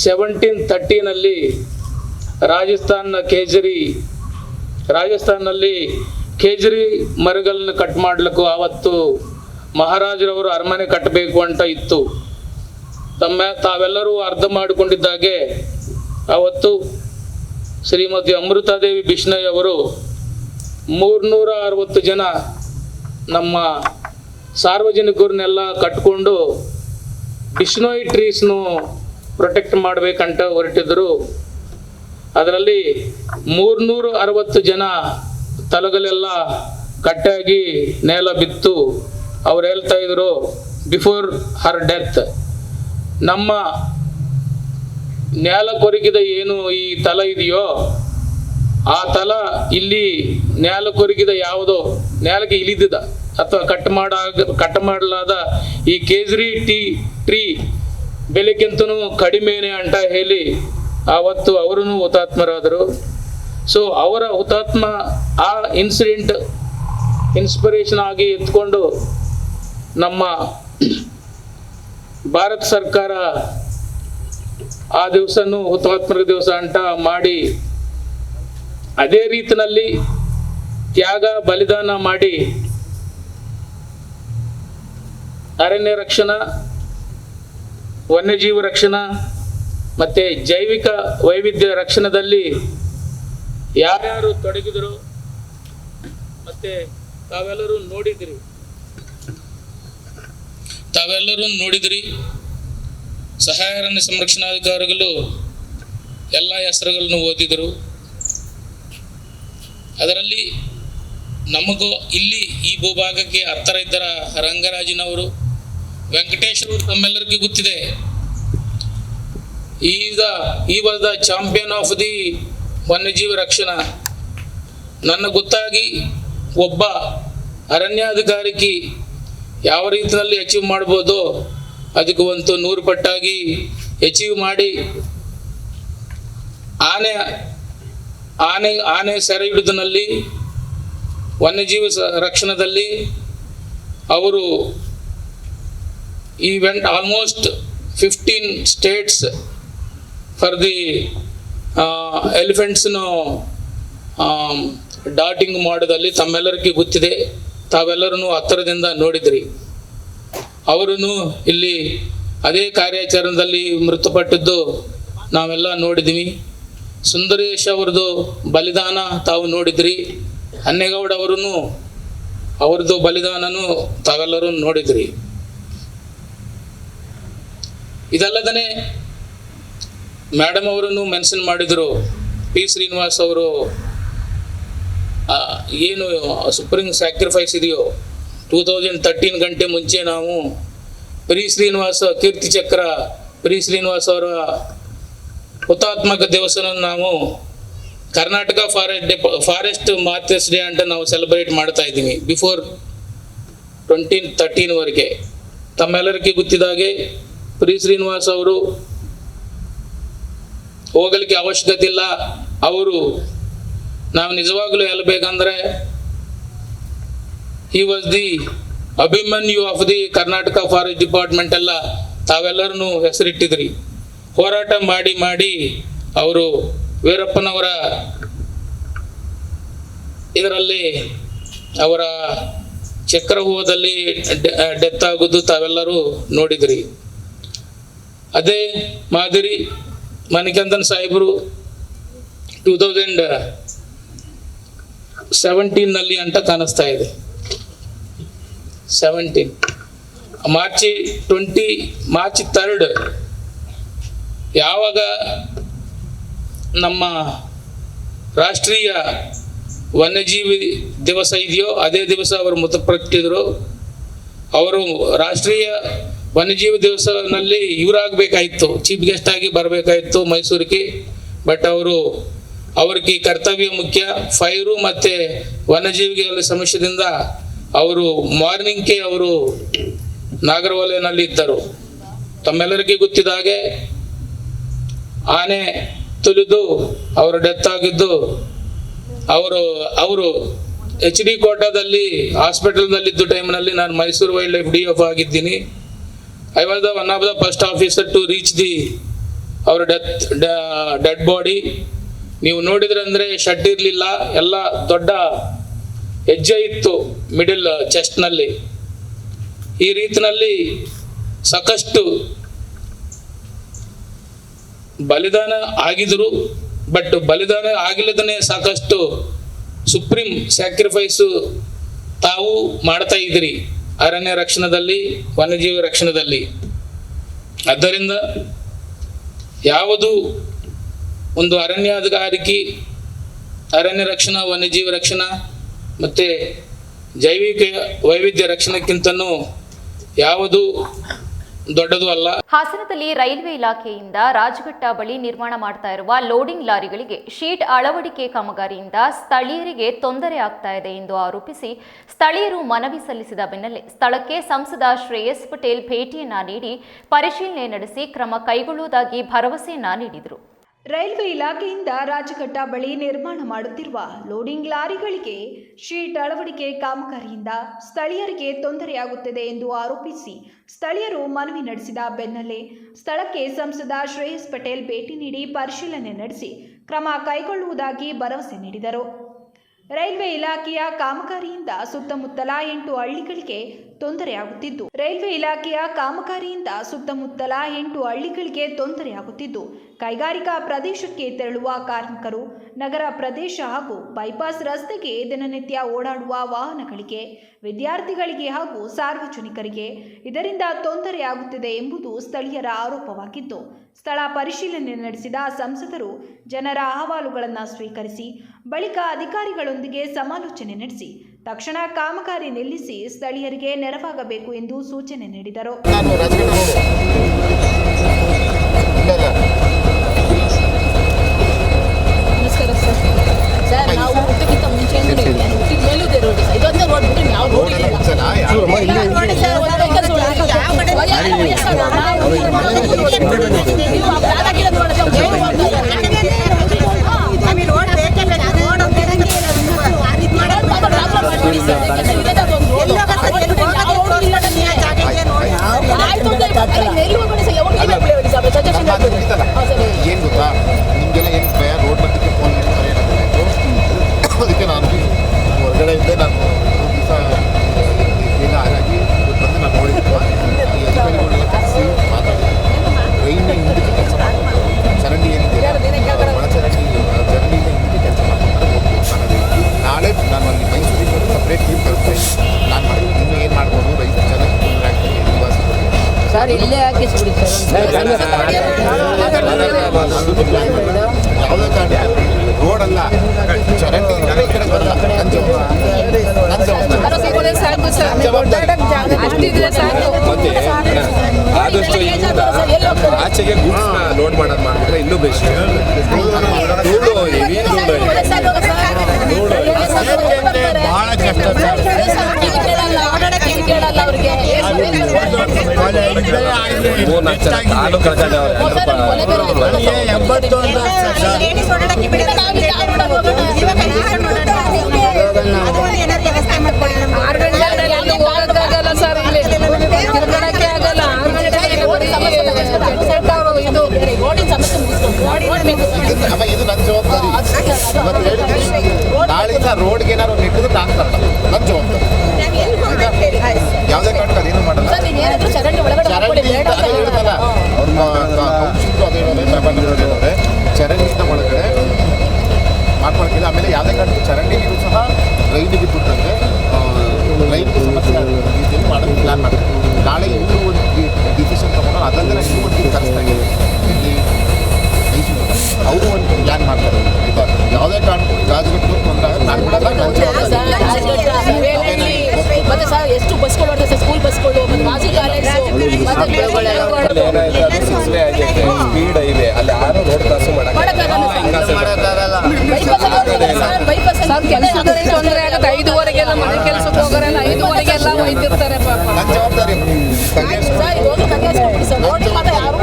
1730 ರಾಜಸ್ಥಾನಲ್ಲಿ ಕೇಜರಿ ಮರಗಳನ್ನು ಕಟ್ ಮಾಡಲಿಕ್ಕೂ ಆವತ್ತು ಮಹಾರಾಜರವರು ಅರಮನೆ ಕಟ್ಟಬೇಕು ಅಂತ ಇತ್ತು. ತಾವೆಲ್ಲರೂ ಅರ್ಥ ಮಾಡಿಕೊಂಡಿದ್ದಾಗೆ ಆವತ್ತು ಶ್ರೀಮತಿ ಅಮೃತಾದೇವಿ ಬಿಷ್ಣೋಯ್ ಅವರು 360 ಜನ ನಮ್ಮ ಸಾರ್ವಜನಿಕರನ್ನೆಲ್ಲ ಕಟ್ಕೊಂಡು ಬಿಷ್ಣೋಯ್ ಟ್ರೀಸ್ನು ಪ್ರೊಟೆಕ್ಟ್ ಮಾಡಬೇಕಂತ ಹೊರಟಿದ್ರು. ಅದರಲ್ಲಿ 360 ಜನ ತಲೆಗಳೆಲ್ಲ ಕಟ್ಟಾಗಿ ನೇಲ ಬಿತ್ತು. ಅವ್ರು ಹೇಳ್ತಾ ಇದ್ರು, ಬಿಫೋರ್ ಹರ್ ಡೆತ್ ನಮ್ಮ ನೇಲ ಕೊರಗಿದ ಏನು ಈ ತಲ ಇದೆಯೋ ಆ ತಲ ಇಲ್ಲಿ ನೇಲ ಕೊರಗಿದ ಯಾವುದೋ ನೇಲಕ್ಕೆ ಇಳಿದಿದ ಅಥವಾ ಕಟ್ ಮಾಡಲಾದ ಈ ಕೇಸರಿ ಟ್ರೀ ಬೆಲೆಗಿಂತನೂ ಕಡಿಮೆನೆ ಅಂತ ಹೇಳಿ ಆವತ್ತು ಅವರು ಹುತಾತ್ಮರಾದರು. ಸೊ ಅವರ ಹುತಾತ್ಮ ಆ ಇನ್ಸಿಡೆಂಟ್ ಇನ್ಸ್ಪಿರೇಷನ್ ಆಗಿ ಎತ್ಕೊಂಡು ನಮ್ಮ ಭಾರತ ಸರ್ಕಾರ ಆ ದಿವಸನೂ ಹುತಾತ್ಮರ ದಿವಸ ಅಂತ ಮಾಡಿ ಅದೇ ರೀತಿಯಲ್ಲಿ ತ್ಯಾಗ ಬಲಿದಾನ ಮಾಡಿ ಅರಣ್ಯ ರಕ್ಷಣಾ, ವನ್ಯಜೀವಿ ರಕ್ಷಣಾ ಮತ್ತು ಜೈವಿಕ ವೈವಿಧ್ಯ ರಕ್ಷಣೆಯಲ್ಲಿ ಯಾರ್ಯಾರು ತೊಡಗಿದರು ಮತ್ತು ತಾವೆಲ್ಲರೂ ನೋಡಿದ್ರಿ. ಸಹಾಯ ಅರಣ್ಯ ಸಂರಕ್ಷಣಾಧಿಕಾರಿಗಳು ಎಲ್ಲ ಹೆಸರುಗಳನ್ನು ಓದಿದರು. ಅದರಲ್ಲಿ ನಮಗೂ ಇಲ್ಲಿ ಈ ಭೂಭಾಗಕ್ಕೆ ಹತ್ತಿರ ಇದ್ದರ ರಂಗರಾಜಿನವರು, ವೆಂಕಟೇಶ್ ಅವರು ತಮ್ಮೆಲ್ಲರಿಗೂ ಗೊತ್ತಿದೆ. ಈ was the champion of the ವನ್ಯಜೀವಿ ರಕ್ಷಣಾ. ನನ್ನ ಗೊತ್ತಾಗಿ ಒಬ್ಬ ಅರಣ್ಯಾಧಿಕಾರಿಗೆ ಯಾವ ರೀತಿಯಲ್ಲಿ ಅಚೀವ್ ಮಾಡ್ಬೋದು ಅದಕ್ಕೆ 100 ಪಟ್ಟಾಗಿ ಅಚೀವ್ ಮಾಡಿ ಆನೆ ಸೆರೆ ಹಿಡಿದಿನಲ್ಲಿ ವನ್ಯಜೀವಿ ರಕ್ಷಣೆಯಲ್ಲಿ ಅವರು ಈ went almost 15 states for the ಎಲಿಫೆಂಟ್ಸ್ನು ಡಾಟಿಂಗ್ ಮಾಡೋದಲ್ಲಿ ತಮ್ಮೆಲ್ಲರಿಗೂ ಗೊತ್ತಿದೆ. ತಾವೆಲ್ಲರೂ ಹತ್ತಿರದಿಂದ ನೋಡಿದ್ರಿ. ಅವರೂ ಇಲ್ಲಿ ಅದೇ ಕಾರ್ಯಾಚರಣೆಯಲ್ಲಿ ಮೃತಪಟ್ಟದ್ದು ನಾವೆಲ್ಲ ನೋಡಿದ್ವಿ. ಸುಂದರೇಶ್ ಅವ್ರದ್ದು ಬಲಿದಾನ ತಾವು ನೋಡಿದ್ರಿ. ಅನ್ನೇಗೌಡ ಅವ್ರದ್ದು ಬಲಿದಾನನೂ ತಾವೆಲ್ಲರೂ ನೋಡಿದ್ರಿ. ಇದಲ್ಲದೇ ಮೇಡಮ್ ಅವರನ್ನು ಮೆನ್ಷನ್ ಮಾಡಿದರು. ಪಿ ಶ್ರೀನಿವಾಸ್ ಅವರು ಏನು ಸುಪ್ರೀಂ ಸ್ಯಾಕ್ರಿಫೈಸ್ ಇದೆಯೋ 2013 ಗಂಟೆ ಮುಂಚೆ ನಾವು ಕೀರ್ತಿ ಚಕ್ರ ಪಿ ಶ್ರೀನಿವಾಸ್ ಅವರ ಹುತಾತ್ಮಕ ದಿವಸನ ನಾವು ಕರ್ನಾಟಕ ಫಾರೆಸ್ಟ್ ಮಾರ್ಚರ್ಸ್ ಡೇ ಅಂತ ನಾವು ಸೆಲೆಬ್ರೇಟ್ ಮಾಡ್ತಾ ಇದ್ದೀವಿ. ಬಿಫೋರ್ 2013ವರೆಗೆ ತಮ್ಮೆಲ್ಲರಿಗೂ ಗೊತ್ತಿದ್ದಾಗೆ ಪಿ ಶ್ರೀನಿವಾಸ್ ಅವರು ಹೋಗಲಿಕ್ಕೆ ಅವಶ್ಯಕತೆ ಇಲ್ಲ. ನಾವು ನಿಜವಾಗ್ಲೂ ಹೇಳಬೇಕಂದ್ರೆ he was the Abhimanyu of the Karnataka forest department ಎಲ್ಲ ತಾವೆಲ್ಲರೂ ಹೆಸರಿಟ್ಟಿದ್ರಿ. ಹೋರಾಟ ಮಾಡಿ ಅವರು ವೀರಪ್ಪನವರ ಇದರಲ್ಲಿ ಅವರ ಚಕ್ರವ್ಯೂಹದಲ್ಲಿ ಡೆತ್ ಆಗೋದು ತಾವೆಲ್ಲರೂ ನೋಡಿದ್ರಿ. ಅದೇ ಮಾದರಿ ಮಣಿಕಂದನ್ ಸಾಹೇಬರು 2000 17ನಲ್ಲಿ ಅಂತ ಕಾಣಿಸ್ತಾ ಇದೆ. 17 ಮಾರ್ಚ್ 3 ಯಾವಾಗ ನಮ್ಮ ರಾಷ್ಟ್ರೀಯ ವನ್ಯಜೀವಿ ದಿವಸ ಇದೆಯೋ ಅದೇ ದಿವಸ ಅವರು ಮೃತಪಟ್ಟಿದ್ರು. ಅವರು ರಾಷ್ಟ್ರೀಯ ವನ್ಯಜೀವಿ ದಿವಸನಲ್ಲಿ ಇವರಾಗಬೇಕಾಯಿತು, ಚೀಫ್ ಗೆಸ್ಟ್ ಆಗಿ ಬರಬೇಕಾಯಿತು ಮೈಸೂರಿಗೆ. ಬಟ್ ಅವ್ರಿಗೆ ಕರ್ತವ್ಯ ಮುಖ್ಯ, ಫೈರು ಮತ್ತು ವನ್ಯಜೀವಿಗಳ ಸಮಸ್ಯೆದಿಂದ ಅವರು ಮಾರ್ನಿಂಗ್ಗೆ ಅವರು ನಾಗರಹೊಳೆಯಲ್ಲಿ ಇದ್ದರು. ತಮ್ಮೆಲ್ಲರಿಗೆ ಗೊತ್ತಿದ್ದ ಹಾಗೆ ಆನೆ ತುಳಿದು ಅವರು ಡೆತ್ ಆಗಿದ್ದು, ಅವರು HD ಕೋಟಾದಲ್ಲಿ ಹಾಸ್ಪಿಟಲ್ನಲ್ಲಿದ್ದ ಟೈಮ್ನಲ್ಲಿ ನಾನು ಮೈಸೂರು ವೈಲ್ಡ್ ಲೈಫ್ DF ಆಗಿದ್ದೀನಿ. I was the one of the first officer to reach ಅವರ ಡೆಡ್ ಬಾಡಿ. ನೀವು ನೋಡಿದ್ರೆ ಅಂದರೆ ಶಡ್ ಇರಲಿಲ್ಲ, ಎಲ್ಲ ದೊಡ್ಡ ಹೆಜ್ಜೆ ಇತ್ತು ಮಿಡಲ್ ಚೆಸ್ಟ್ನಲ್ಲಿ. ಈ ರೀತಿಯಲ್ಲಿ ಸಾಕಷ್ಟು ಬಲಿದಾನ ಆಗಿದ್ರು. ಬಟ್ ಬಲಿದಾನ ಆಗಿಲ್ಲದೇ ಸಾಕಷ್ಟು ಸುಪ್ರೀಂ ಸ್ಯಾಕ್ರಿಫೈಸು ತಾವು ಮಾಡ್ತಾ ಇದ್ದೀರಿ ಅರಣ್ಯ ರಕ್ಷಣೆಯಲ್ಲಿ, ವನ್ಯಜೀವಿ ರಕ್ಷಣೆಯಲ್ಲಿ. ಆದ್ದರಿಂದ ಯಾವುದು ಒಂದು ಅರಣ್ಯಾಧಿಕಾರಿಕೆ, ಅರಣ್ಯ ರಕ್ಷಣಾ, ವನ್ಯಜೀವಿ ರಕ್ಷಣಾ ಮತ್ತು ಜೈವಿಕ ವೈವಿಧ್ಯ ರಕ್ಷಣೆಗಿಂತನೂ ಯಾವುದು ದೊಡ್ಡದು ಅಲ್ಲ. ಹಾಸನದಲ್ಲಿ ರೈಲ್ವೆ ಇಲಾಖೆಯಿಂದ ರಾಜಘಟ್ಟ ಬಳಿ ನಿರ್ಮಾಣ ಮಾಡ್ತಾ ಇರುವ ಲೋಡಿಂಗ್ ಲಾರಿಗಳಿಗೆ ಶೀಟ್ ಅಳವಡಿಕೆ ಕಾಮಗಾರಿಯಿಂದ ಸ್ಥಳೀಯರಿಗೆ ತೊಂದರೆ ಆಗ್ತಾ ಇದೆ ಎಂದು ಆರೋಪಿಸಿ ಸ್ಥಳೀಯರು ಮನವಿ ಸಲ್ಲಿಸಿದ ಬೆನ್ನಲ್ಲೇ ಸ್ಥಳಕ್ಕೆ ಸಂಸದ ಶ್ರೇಯಸ್ ಪಟೇಲ್ ಭೇಟಿಯನ್ನ ನೀಡಿ ಪರಿಶೀಲನೆ ನಡೆಸಿ ಕ್ರಮ ಕೈಗೊಳ್ಳುವುದಾಗಿ ಭರವಸೆಯನ್ನ ನೀಡಿದರು. ರೈಲ್ವೆ ಇಲಾಖೆಯಿಂದ ರಾಜಘಟ್ಟ ಬಳಿ ನಿರ್ಮಾಣ ಮಾಡುತ್ತಿರುವ ಲೋಡಿಂಗ್ ಲಾರಿಗಳಿಗೆ ಶೀಟ್ ಅಳವಡಿಕೆ ಕಾಮಗಾರಿಯಿಂದ ಸ್ಥಳೀಯರಿಗೆ ತೊಂದರೆಯಾಗುತ್ತಿದೆ ಎಂದು ಆರೋಪಿಸಿ ಸ್ಥಳೀಯರು ಮನವಿ ನಡೆಸಿದ ಬೆನ್ನಲ್ಲೇ ಸ್ಥಳಕ್ಕೆ ಸಂಸದ ಶ್ರೇಯಸ್ ಪಟೇಲ್ ಭೇಟಿ ನೀಡಿ ಪರಿಶೀಲನೆ ನಡೆಸಿ ಕ್ರಮ ಕೈಗೊಳ್ಳುವುದಾಗಿ ಭರವಸೆ ನೀಡಿದರು. ರೈಲ್ವೆ ಇಲಾಖೆಯ ಕಾಮಗಾರಿಯಿಂದ ಸುತ್ತಮುತ್ತಲ 8 ಹಳ್ಳಿಗಳಿಗೆ ತೊಂದರೆಯಾಗುತ್ತಿದ್ದು ಕೈಗಾರಿಕಾ ಪ್ರದೇಶಕ್ಕೆ ತೆರಳುವ ಕಾರ್ಮಿಕರು, ನಗರ ಪ್ರದೇಶ ಹಾಗೂ ಬೈಪಾಸ್ ರಸ್ತೆಗೆ ದಿನನಿತ್ಯ ಓಡಾಡುವ ವಾಹನಗಳಿಗೆ, ವಿದ್ಯಾರ್ಥಿಗಳಿಗೆ ಹಾಗೂ ಸಾರ್ವಜನಿಕರಿಗೆ ಇದರಿಂದ ತೊಂದರೆಯಾಗುತ್ತಿದೆ ಎಂಬುದು ಸ್ಥಳೀಯರ ಆರೋಪವಾಗಿದ್ದು, ಸ್ಥಳ ಪರಿಶೀಲನೆ ನಡೆಸಿದ ಸಂಸದರು ಜನರ ಅಹವಾಲುಗಳನ್ನು ಸ್ವೀಕರಿಸಿ ಬಳಿಕ ಅಧಿಕಾರಿಗಳೊಂದಿಗೆ ಸಮಾಲೋಚನೆ ನಡೆಸಿ ತಕ್ಷಣ ಕಾಮಗಾರಿ ನಿಲ್ಲಿಸಿ ಸ್ಥಳೀಯರಿಗೆ ನೆರವಾಗಬೇಕು ಎಂದು ಸೂಚನೆ ನೀಡಿದರು. ನಮಸ್ಕಾರ ಸರ್, ನಾವು ಹುಟ್ಟಿಗಿಂತ ಮುಂಚೆ ಹುಟ್ಟಿದ ಮೇಲೂ ಇದೆ ರೋಡ್, ಇದೊಂದೇ ರೋಡ್ ಬಿಟ್ಟು ನಾವು ರೋಡ್ ಏನು ಗೊತ್ತಾ, ನಿಮಗೆಲ್ಲ ಏನು ಭಯ, ರೋಡ್ ಮಧ್ಯಕ್ಕೆ ಫೋನ್ ಅದಕ್ಕೆ ನಾನು ಹೊರಗಡೆ ಇದ್ದೆ. ನಾನು ದಿವಸ ಎಲ್ಲ ಹಾಗಾಗಿ ಬಂದು ನಾನು ನೋಡಿದ್ದೆ, ಅಧಿಕಾರಿಗಳನ್ನೆಲ್ಲ ಕರೆಸಿ ಮಾತಾಡಿ ರೈಲ್ವೆ ಹಿಂದಕ್ಕೆ ಕೆಲಸ ಮಾಡ್ಕೊಂಡು ಚರಂಡಿ ಏನಿದೆ ಒಳಚರಂಡಿ ಜರ್ನಿಯಿಂದ ಹಿಂದಕ್ಕೆ ಕೆಲಸ ಮಾಡ್ಕೊಂಡು ಹೋಗ್ಬೋದು. ನಾಳೆ ನಾನು ಅಲ್ಲಿ ಮೈಸೂರಿಗೆ ಸಪ್ರೇಟ್ ಟೀಮ್ ಕಳಿಸ್ತಾ ನಾನು ಮಾಡಿದ್ದೀನಿ. ಇನ್ನು ಏನು ಮಾಡ್ಬೋದು, ರೈತರು ಚೆನ್ನಾಗಿ ತೊಂದರೆ ಆಗ್ತದೆ ನಿವಾಸಿಗಳಿಗೆ ಸರ್, ಇಲ್ಲೇ ಹಾಕಿ ಸುಡಿ ಸರ್. ಯಾವುದೇ ಕಾರಣ ರೋಡ್ ಅಲ್ಲ, ಚರಂಡಿ ಈ ಕಡೆ ಬರಲ್ಲ. ನನ್ನ ಮತ್ತೆ ಆದಷ್ಟು ಆಚೆಗೆ ಗೂಡ್ಸ್ ಲೋಡ್ ಮಾಡೋದು ಮಾಡಿದ್ರೆ ಇನ್ನೂ ಬೆಸ್ಟ್. ಬಹಳ ಕಷ್ಟ ಸರ್. 3-4 ಜನ ಕಾಲು ಕಳ್ಕೊಂಡವ್ರೆ. ಇದು ನನ್ನ ಜವಾಬ್ದಾರಿ. ನಾಳೆಯಿಂದ ರೋಡ್ಗೆ ಏನಾದ್ರು ನೆಟ್ಟಿದ್ರೆ ನಾನು ತರಲ್ಲ, ನನ್ನ ಜವಾಬ್ದಾರಿ. ಯಾವುದೇ ಕಾರಣಕ್ಕೆ ಅದೇನು ಮಾಡಲ್ಲ. ಚರಂಡಿ ಹೇಳ್ತಲ್ಲ ಅವ್ರ ಕೌನ್ಸಿಲ್ರು ಅದೇ ಚರಂಡಿಯಿಂದ ಒಳಗಡೆ ಮಾಡ್ಕೊಳಕ್ಕಿಲ್ಲ. ಆಮೇಲೆ ಯಾವುದೇ ಕಾರಣಕ್ಕೂ ಚರಂಡಿ ನೀರು ಸಹ ಟ್ರೈನಿಗೆ ಬಿಟ್ಟಂತೆ ಟ್ರೈನ್ಗೆ ಸಮಸ್ಯೆ ಆಗೋ ರೀತಿಯಲ್ಲಿ ಮಾಡೋದು ಪ್ಲ್ಯಾನ್ ಮಾಡ್ತಾರೆ. ನಾಳೆ ಇನ್ನೂ ಒಂದು ಡಿಸಿಷನ್ ತೊಗೊಂಡು ಅದಲ್ಲದೆ ಇನ್ನೂ ಒಂದು ಟೀಮ್ ಕರೆಸ್ತಾ ಇದ್ದೀವಿ ಇಲ್ಲಿ ಅವರು ಒಂದು ಪ್ಲ್ಯಾನ್ ಮಾಡ್ತಾರೆ. ಆಯಿತಾ, ಯಾವುದೇ ಕಾರಣಕ್ಕೂ ರಾಜಘಾಟ್ ತೊಂದರೆ ಆಗ ನಾನು ಬಿಡಲ್ಲ. ಮತ್ತೆ ಸರ್ ಎಷ್ಟು ಬಸ್ಗಳು ಹೊಡೆದ ಸರ್, ಸ್ಕೂಲ್ ಬಸ್ಗಳು ಮತ್ತು ರಾಜು ಕಾಲೇಜು ಸ್ಪೀಡ್ ಹೈವೇ ಅಲ್ಲಿ ಯಾರು ರೋಡ್ ಕ್ರಾಸು ತೊಂದರೆ ಆಗುತ್ತೆ. 5:15ಗೆಲ್ಲ ಮನೆ ಕೆಲಸಕ್ಕೆ ಹೋಗೋರೆಲ್ಲ 5:15ಗೆಲ್ಲ ಒಯ್ದಿರ್ತಾರೆ ಪಾಪ. ನನ್ನ ಜವಾಬ್ದಾರಿ ಹೋಗಿ ಕನ್ಯಾಸ್ಕೊಬಿಡಿ ಸರ್, ರೋಡ್ ಮಾತ್ರ ಯಾರು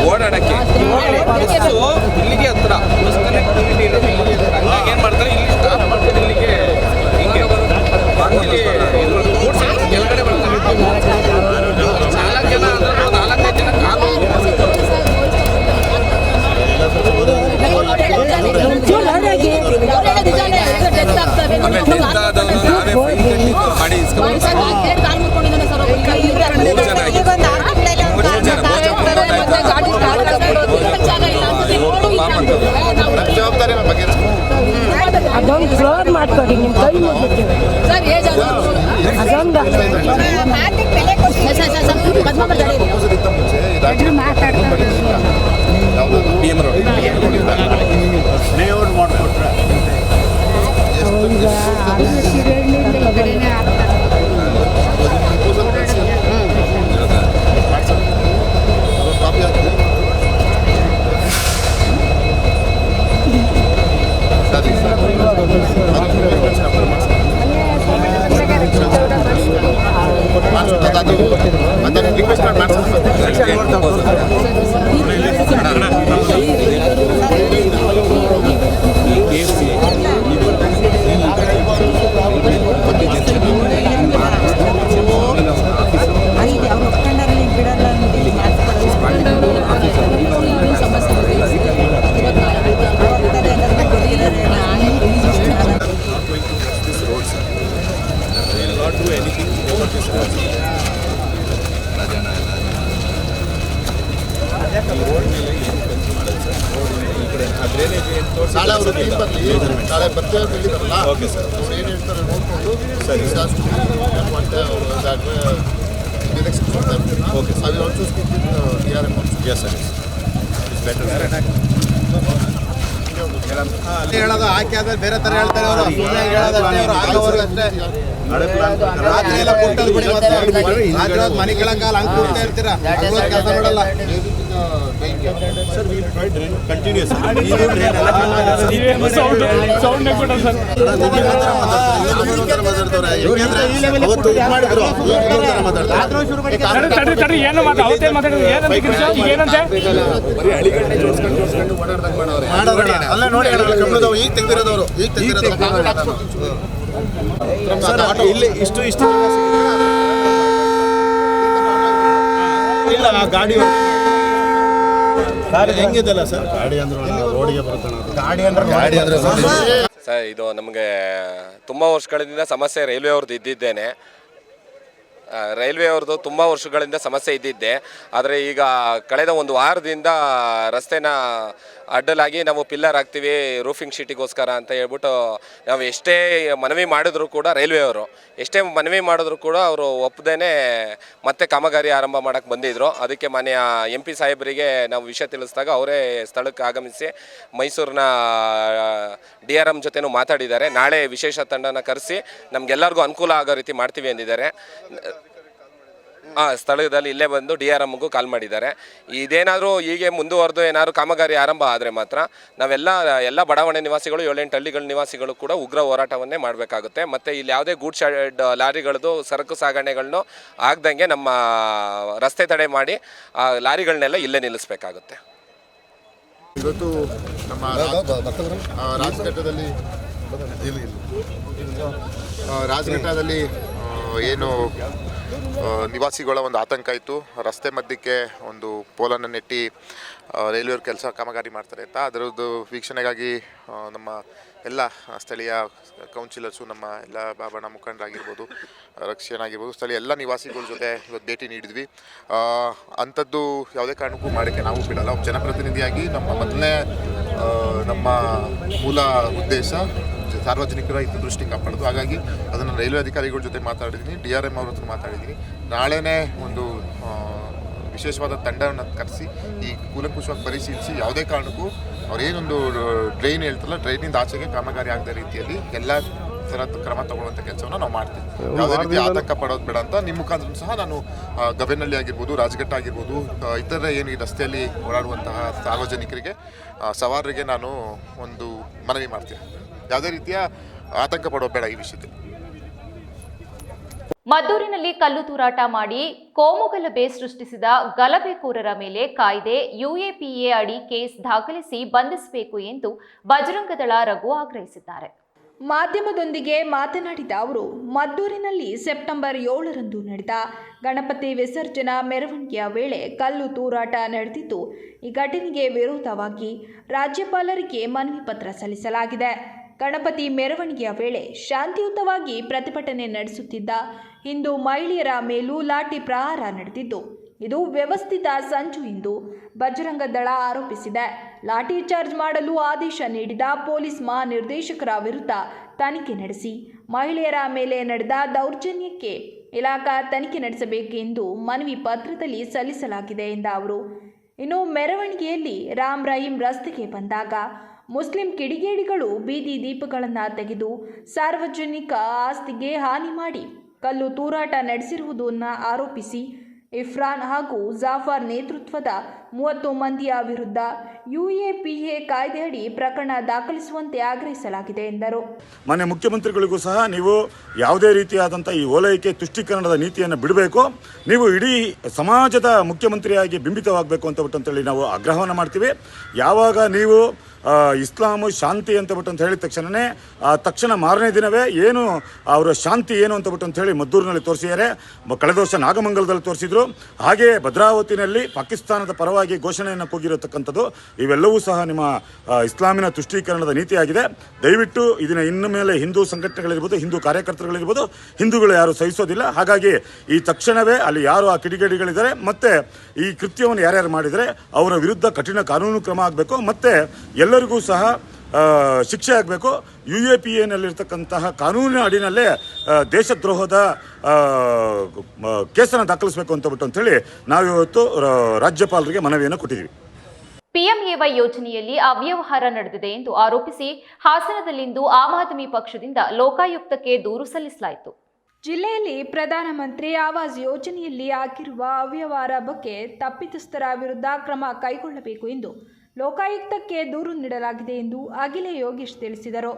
ಓಡಾಡಕ್ಕೆ ಇಲ್ಲಿಗೆ ಹತ್ರ ಏನ್ ಮಾಡ್ತಾರೆ, ಇಲ್ಲಿ ಸ್ಟಾಪ್ ಮಾಡ್ತಾರೆ, ಇಲ್ಲಿಗೆ ಹಿಂಗೆ ಕೆಳಗಡೆ ಬರ್ತಾರೆ. 4 ಜನ ಅಂದ್ರೆ 4-5 ಜನ ಕಾಲು ಜವಾಬ್ದಾರಿ ಬಗ್ಗೆ ಅದೊಂದು ಫ್ಲೋರ್ ಮಾಡ್ಕೊಡಿ ನಿಮ್ಮ ಕೈ ಮುಗಿತೀವಿ ಸರ್. ಏಜ್ ಅದೊಂದು ಪ್ರಪೋಸಲ್ ಮುಂಚೆ ಲೇಔಟ್ ಮಾಡಿಕೊಟ್ರೆ ಕಾಪಿ ಆಗ್ತದೆ ಸರಿ ಸರ್. ಮತ್ತೆ ರಿಕ್ವೆಸ್ಟ್ ನಾಳೆ ಅವರು ಟೀಮ್ ಬರಲಿ, ನಾಳೆ ಬರ್ತೇವೆ ಅಂತ ಹೇಳಿದಾರಲ್ಲ. ಓಕೆ ಸರ್, ಅವ್ರು ಏನು ಹೇಳ್ತಾರೆ ನೋಡಿಕೊಂಡು ಸರಿ ಮತ್ತೆ ಅವರು ಎಲೆಕ್ಷನ್ ಮಾಡ್ತಾ ಇರ್ತೀವಿ. Okay sir, I also speak with DRM. Yes sir, it's better. ಹೇಳೋದು ಆಕೆ ಆದ್ರೆ ಬೇರೆ ತರ ಹೇಳ್ತಾರೆ ಅವರು. ಸುಮ್ಮನೆ ಹೇಳೋದು ಅಷ್ಟೇ. ರಾತ್ರಿ ಎಲ್ಲ ಕೊಟ್ಟದ್ದು ಬಿಡಿ, ರಾತ್ರಿ ಮನೆ ಕೆಳಕಾಲ ಹಂಗೆ ಕೊಡ್ತಾ ಇರ್ತೀರಾ, ಕೆಲಸ ಮಾಡಲ್ಲ ಸರ್. ವಿ ಟ್ರೈ ಕಂಟಿನ್ಯೂಸ್ ಅಲ್ಲ ನೋಡಿ, ಕಬ್ಬಳದವ್ರು ಈಗ ತೆಗ್ದಿರೋದವರು ಇಲ್ಲಿ ಇಷ್ಟು ಇಲ್ಲ ಗಾಡಿ ಹೆಂಗಿದೆಲ್ಲ ಸರ್. ಗಾಡಿ ಅಂದ್ರೆ ರೋಡಿಗೆ ಬರ್ತಾನೆ. ಗಾಡಿ ಅಂದ್ರೆ ಸರ್, ಇದು ನಮಗೆ ತುಂಬ ವರ್ಷಗಳಿಂದ ಸಮಸ್ಯೆ ರೈಲ್ವೆ ಅವ್ರದ್ದು ಇದ್ದಿದ್ದೇನೆ. ರೈಲ್ವೆ ಅವ್ರದ್ದು ತುಂಬ ವರ್ಷಗಳಿಂದ ಸಮಸ್ಯೆ ಇದ್ದಿದ್ದೆ. ಆದರೆ ಈಗ ಕಳೆದ ಒಂದು ವಾರದಿಂದ ರಸ್ತೆನ ಅಡ್ಡಲಾಗಿ ನಾವು ಪಿಲ್ಲರ್ ಹಾಕ್ತೀವಿ ರೂಫಿಂಗ್ ಶೀಟಿಗೋಸ್ಕರ ಅಂತ ಹೇಳ್ಬಿಟ್ಟು ನಾವು ಎಷ್ಟೇ ಮನವಿ ಮಾಡಿದ್ರು ಕೂಡ ರೈಲ್ವೆ ಅವರು ಎಷ್ಟೇ ಮನವಿ ಮಾಡಿದ್ರು ಕೂಡ ಅವರು ಒಪ್ಪದೇನೆ ಮತ್ತೆ ಕಾಮಗಾರಿ ಆರಂಭ ಮಾಡೋಕ್ಕೆ ಬಂದಿದ್ದರು. ಅದಕ್ಕೆ ಮಾನ್ಯ MP ಸಾಹೇಬರಿಗೆ ನಾವು ವಿಷಯ ತಿಳಿಸಿದಾಗ ಅವರೇ ಸ್ಥಳಕ್ಕೆ ಆಗಮಿಸಿ ಮೈಸೂರಿನ DRM ಜೊತೆನೂ ಮಾತಾಡಿದ್ದಾರೆ. ನಾಳೆ ವಿಶೇಷ ತಂಡನ ಕರೆಸಿ ನಮಗೆಲ್ಲರಿಗೂ ಅನುಕೂಲ ಆಗೋ ರೀತಿ ಮಾಡ್ತೀವಿ ಎಂದಿದ್ದಾರೆ. ಸ್ಥಳದಲ್ಲಿ ಇಲ್ಲೇ ಬಂದು DRMಗೂ ಕಾಲ್ ಮಾಡಿದ್ದಾರೆ. ಇದೇನಾದರೂ ಹೀಗೆ ಮುಂದುವರೆದು ಏನಾದರೂ ಕಾಮಗಾರಿ ಆರಂಭ ಆದರೆ ಮಾತ್ರ ನಾವೆಲ್ಲ ಬಡಾವಣೆ ನಿವಾಸಿಗಳು 7-8 ಹಳ್ಳಿಗಳ ನಿವಾಸಿಗಳು ಕೂಡ ಉಗ್ರ ಹೋರಾಟವನ್ನೇ ಮಾಡಬೇಕಾಗುತ್ತೆ. ಮತ್ತು ಇಲ್ಲಿ ಯಾವುದೇ ಗೂಡ್ ಶೆಡ್ ಲಾರಿಗಳದ್ದು ಸರಕು ಸಾಗಣೆಗಳನ್ನು ಆಗ್ದಂಗೆ ನಮ್ಮ ರಸ್ತೆ ತಡೆ ಮಾಡಿ ಲಾರಿಗಳನ್ನೆಲ್ಲ ಇಲ್ಲೇ ನಿಲ್ಲಿಸಬೇಕಾಗುತ್ತೆ. ಇವತ್ತು ನಮ್ಮ ರಾಜಘಟ್ಟದಲ್ಲಿ ಏನು ನಿವಾಸಿಗಳ ಒಂದು ಆತಂಕ ಇತ್ತು, ರಸ್ತೆ ಮಧ್ಯಕ್ಕೆ ಒಂದು ಪೋಲನ್ನು ನೆಟ್ಟಿ ರೈಲ್ವೆ ಕೆಲಸ ಕಾಮಗಾರಿ ಮಾಡ್ತಾರೆ ಅಂತ, ಅದರದ್ದು ವೀಕ್ಷಣೆಗಾಗಿ ನಮ್ಮ ಎಲ್ಲ ಸ್ಥಳೀಯ ಕೌನ್ಸಿಲರ್ಸು, ನಮ್ಮ ಎಲ್ಲ ಬಣ ಮುಖಂಡರಾಗಿರ್ಬೋದು, ರಕ್ಷಣಾಗಿರ್ಬೋದು, ಸ್ಥಳೀಯ ಎಲ್ಲ ನಿವಾಸಿಗಳ ಜೊತೆ ಇವತ್ತು ಭೇಟಿ ನೀಡಿದ್ವಿ. ಅಂಥದ್ದು ಯಾವುದೇ ಕಾರಣಕ್ಕೂ ಮಾಡೋಕ್ಕೆ ನಾವು ಬಿಡಲ್ಲ. ಒಬ್ಬ ಜನಪ್ರತಿನಿಧಿಯಾಗಿ ನಮ್ಮ ಮೂಲ ಉದ್ದೇಶ ಸಾರ್ವಜನಿಕರ ಹಿತದೃಷ್ಟಿ ಕಾಪಾಡೋದು. ಹಾಗಾಗಿ ಅದನ್ನು ರೈಲ್ವೆ ಅಧಿಕಾರಿಗಳ ಜೊತೆ ಮಾತಾಡಿದ್ದೀನಿ, DRM ಅವ್ರ ಹತ್ರ ಮಾತಾಡಿದ್ದೀನಿ. ನಾಳೆನೇ ಒಂದು ವಿಶೇಷವಾದ ತಂಡವನ್ನು ಕರೆಸಿ ಈ ಕೂಲಂಕುಷವಾಗಿ ಪರಿಶೀಲಿಸಿ ಯಾವುದೇ ಕಾರಣಕ್ಕೂ ಅವ್ರೇನೊಂದು ಡ್ರೈನ್ ಹೇಳ್ತಾರಲ್ಲ, ಡ್ರೈನಿಂದ ಆಚೆಗೆ ಕಾಮಗಾರಿ ಆಗದ ರೀತಿಯಲ್ಲಿ ಎಲ್ಲ ಥರದ ಕ್ರಮ ತಗೊಳ್ಳುವಂಥ ಕೆಲಸವನ್ನು ನಾವು ಮಾಡ್ತೀವಿ. ಯಾವುದೇ ರೀತಿ ಆತಂಕ ಪಡೋದು ಬೇಡ ಅಂತ ನಿಮ್ಮ ಮುಖಾಂತರ ಸಹ ನಾನು ಗವೆನಹಳ್ಳಿ ಆಗಿರ್ಬೋದು, ರಾಜಘಟ್ಟ ಆಗಿರ್ಬೋದು, ಇತರ ಏನು ಈ ರಸ್ತೆಯಲ್ಲಿ ಓಡಾಡುವಂತಹ ಸಾರ್ವಜನಿಕರಿಗೆ, ಸವಾರರಿಗೆ ನಾನು ಒಂದು ಮನವಿ ಮಾಡ್ತೀನಿ. ಯಾವುದೇ ರೀತಿಯ ಆತಂಕ ಪಡೋದು ಬೇಡ ಈ ವಿಷಯದಲ್ಲಿ. ಮದ್ದೂರಿನಲ್ಲಿ ಕಲ್ಲು ತೂರಾಟ ಮಾಡಿ ಕೋಮುಗಲಭೆ ಸೃಷ್ಟಿಸಿದ ಗಲಭೆಕೋರರ ಮೇಲೆ ಕಾಯ್ದೆ UAPA ಅಡಿ ಕೇಸ್ ದಾಖಲಿಸಿ ಬಂಧಿಸಬೇಕು ಎಂದು ಬಜರಂಗದಳ ರಘು ಆಗ್ರಹಿಸಿದ್ದಾರೆ. ಮಾಧ್ಯಮದೊಂದಿಗೆ ಮಾತನಾಡಿದ ಅವರು, ಮದ್ದೂರಿನಲ್ಲಿ ಸೆಪ್ಟೆಂಬರ್ 7ರಂದು ನಡೆದ ಗಣಪತಿ ವಿಸರ್ಜನಾ ಮೆರವಣಿಗೆಯ ವೇಳೆ ಕಲ್ಲು ತೂರಾಟ ನಡೆದಿದ್ದು, ಈ ಘಟನೆಗೆ ವಿರೋಧವಾಗಿ ರಾಜ್ಯಪಾಲರಿಗೆ ಮನವಿ ಪತ್ರ ಸಲ್ಲಿಸಲಾಗಿದೆ. ಗಣಪತಿ ಮೆರವಣಿಗೆಯ ವೇಳೆ ಶಾಂತಿಯುತವಾಗಿ ಪ್ರತಿಭಟನೆ ನಡೆಸುತ್ತಿದ್ದ ಹಿಂದೂ ಮಹಿಳೆಯರ ಮೇಲೂ ಲಾಠಿ ಪ್ರಹಾರ ನಡೆದಿದ್ದು, ಇದು ವ್ಯವಸ್ಥಿತ ಸಂಚು ಎಂದು ಬಜರಂಗ ದಳ ಆರೋಪಿಸಿದೆ. ಲಾಠಿ ಚಾರ್ಜ್ ಮಾಡಲು ಆದೇಶ ನೀಡಿದ ಪೊಲೀಸ್ ಮಹಾನಿರ್ದೇಶಕರ ವಿರುದ್ಧ ತನಿಖೆ ನಡೆಸಿ ಮಹಿಳೆಯರ ಮೇಲೆ ನಡೆದ ದೌರ್ಜನ್ಯಕ್ಕೆ ಇಲಾಖಾ ತನಿಖೆ ನಡೆಸಬೇಕೆಂದು ಮನವಿ ಪತ್ರದಲ್ಲಿ ಸಲ್ಲಿಸಲಾಗಿದೆ ಎಂದ ಅವರು, ಇನ್ನು ಮೆರವಣಿಗೆಯಲ್ಲಿ ರಾಮ್ ರಹೀಂ ರಸ್ತೆಗೆ ಬಂದಾಗ ಮುಸ್ಲಿಂ ಕಿಡಿಗೇಡಿಗಳು ಬೀದಿ ದೀಪಗಳನ್ನು ತೆಗೆದು ಸಾರ್ವಜನಿಕ ಆಸ್ತಿಗೆ ಹಾನಿ ಮಾಡಿ ಕಲ್ಲು ತೂರಾಟ ನಡೆಸಿರುವುದನ್ನು ಆರೋಪಿಸಿ ಇಫ್ರಾನ್ ಹಾಗೂ ಜಾಫರ್ ನೇತೃತ್ವದ 30 ಮಂದಿಯ ವಿರುದ್ಧ UAPA ಕಾಯ್ದೆಯಡಿ ಪ್ರಕರಣ ದಾಖಲಿಸುವಂತೆ ಆಗ್ರಹಿಸಲಾಗಿದೆ ಎಂದರು. ಮಾನ್ಯ ಮುಖ್ಯಮಂತ್ರಿಗಳಿಗೂ ಸಹ ನೀವು ಯಾವುದೇ ರೀತಿಯಾದಂಥ ಈ ಓಲೈಕೆ ತುಷ್ಟೀಕರಣದ ನೀತಿಯನ್ನು ಬಿಡಬೇಕು, ನೀವು ಇಡೀ ಸಮಾಜದ ಮುಖ್ಯಮಂತ್ರಿಯಾಗಿ ಬಿಂಬಿತವಾಗಬೇಕು ಅಂತೇಳಿ ನಾವು ಆಗ್ರಹವನ್ನು ಮಾಡ್ತೀವಿ. ಯಾವಾಗ ನೀವು ಇಸ್ಲಾಮು ಶಾಂತಿ ಅಂತ ಹೇಳಿದ ತಕ್ಷಣ ಮಾರನೇ ದಿನವೇ ಏನು ಅವರ ಶಾಂತಿ ಏನು ಅಂತ ಹೇಳಿ ಮದ್ದೂರಿನಲ್ಲಿ ತೋರಿಸಿದ್ದಾರೆ, ಕಳೆದ ವರ್ಷ ನಾಗಮಂಗಲದಲ್ಲಿ ತೋರಿಸಿದ್ರು, ಹಾಗೆ ಭದ್ರಾವತಿನಲ್ಲಿ ಪಾಕಿಸ್ತಾನದ ಪರವಾಗಿ ಘೋಷಣೆಯನ್ನು ಕೂಗಿರತಕ್ಕಂಥದ್ದು, ಇವೆಲ್ಲವೂ ಸಹ ನಿಮ್ಮ ಇಸ್ಲಾಮಿನ ತುಷ್ಟೀಕರಣದ ನೀತಿಯಾಗಿದೆ. ದಯವಿಟ್ಟು ಇದನ್ನ ಇನ್ನು ಮೇಲೆ ಹಿಂದೂ ಸಂಘಟನೆಗಳಿರ್ಬೋದು, ಹಿಂದೂ ಕಾರ್ಯಕರ್ತರುಗಳಿರ್ಬೋದು, ಹಿಂದೂಗಳು ಯಾರು ಸಹಿಸೋದಿಲ್ಲ. ಹಾಗಾಗಿ ಈ ತಕ್ಷಣವೇ ಅಲ್ಲಿ ಯಾರು ಆ ಕಿಡಿಗೇಡಿಗಳಿದ್ದಾರೆ ಮತ್ತು ಈ ಕೃತ್ಯವನ್ನು ಯಾರ್ಯಾರು ಮಾಡಿದರೆ ಅವರ ವಿರುದ್ಧ ಕಠಿಣ ಕಾನೂನು ಕ್ರಮ ಆಗಬೇಕು, ಮತ್ತು ಎಲ್ಲರಿಗೂ ಸಹ ಶಿಕ್ಷೆ ಆಗಬೇಕು. UAPAನಲ್ಲಿರ್ತಕ್ಕಂತಹ ಕಾನೂನಿನ ಅಡಿನಲ್ಲೇ ದೇಶದ್ರೋಹದ ಕೇಸನ್ನು ದಾಖಲಿಸಬೇಕು ಅಂತೇಳಿ ನಾವಿವತ್ತು ರಾಜ್ಯಪಾಲರಿಗೆ ಮನವಿಯನ್ನು ಕೊಟ್ಟಿದ್ದೀವಿ. PMAY ಯೋಜನೆಯಲ್ಲಿ ಅವ್ಯವಹಾರ ನಡೆದಿದೆ ಎಂದು ಆರೋಪಿಸಿ ಹಾಸನದಲ್ಲಿಂದು ಆಮ್ ಆದ್ಮಿ ಪಕ್ಷದಿಂದ ಲೋಕಾಯುಕ್ತಕ್ಕೆ ದೂರು ಸಲ್ಲಿಸಲಾಯಿತು. ಜಿಲ್ಲೆಯಲ್ಲಿ ಪ್ರಧಾನಮಂತ್ರಿ ಆವಾಸ್ ಯೋಜನೆಯಲ್ಲಿ ಆಗಿರುವ ಅವ್ಯವಹಾರ ಬಗ್ಗೆ ತಪ್ಪಿತಸ್ಥರ ವಿರುದ್ಧ ಕ್ರಮ ಕೈಗೊಳ್ಳಬೇಕು ಎಂದು ಲೋಕಾಯುಕ್ತಕ್ಕೆ ದೂರು ನೀಡಲಾಗಿದೆ ಎಂದು ಅಖಿಲೆ ಯೋಗೇಶ್ ತಿಳಿಸಿದರು.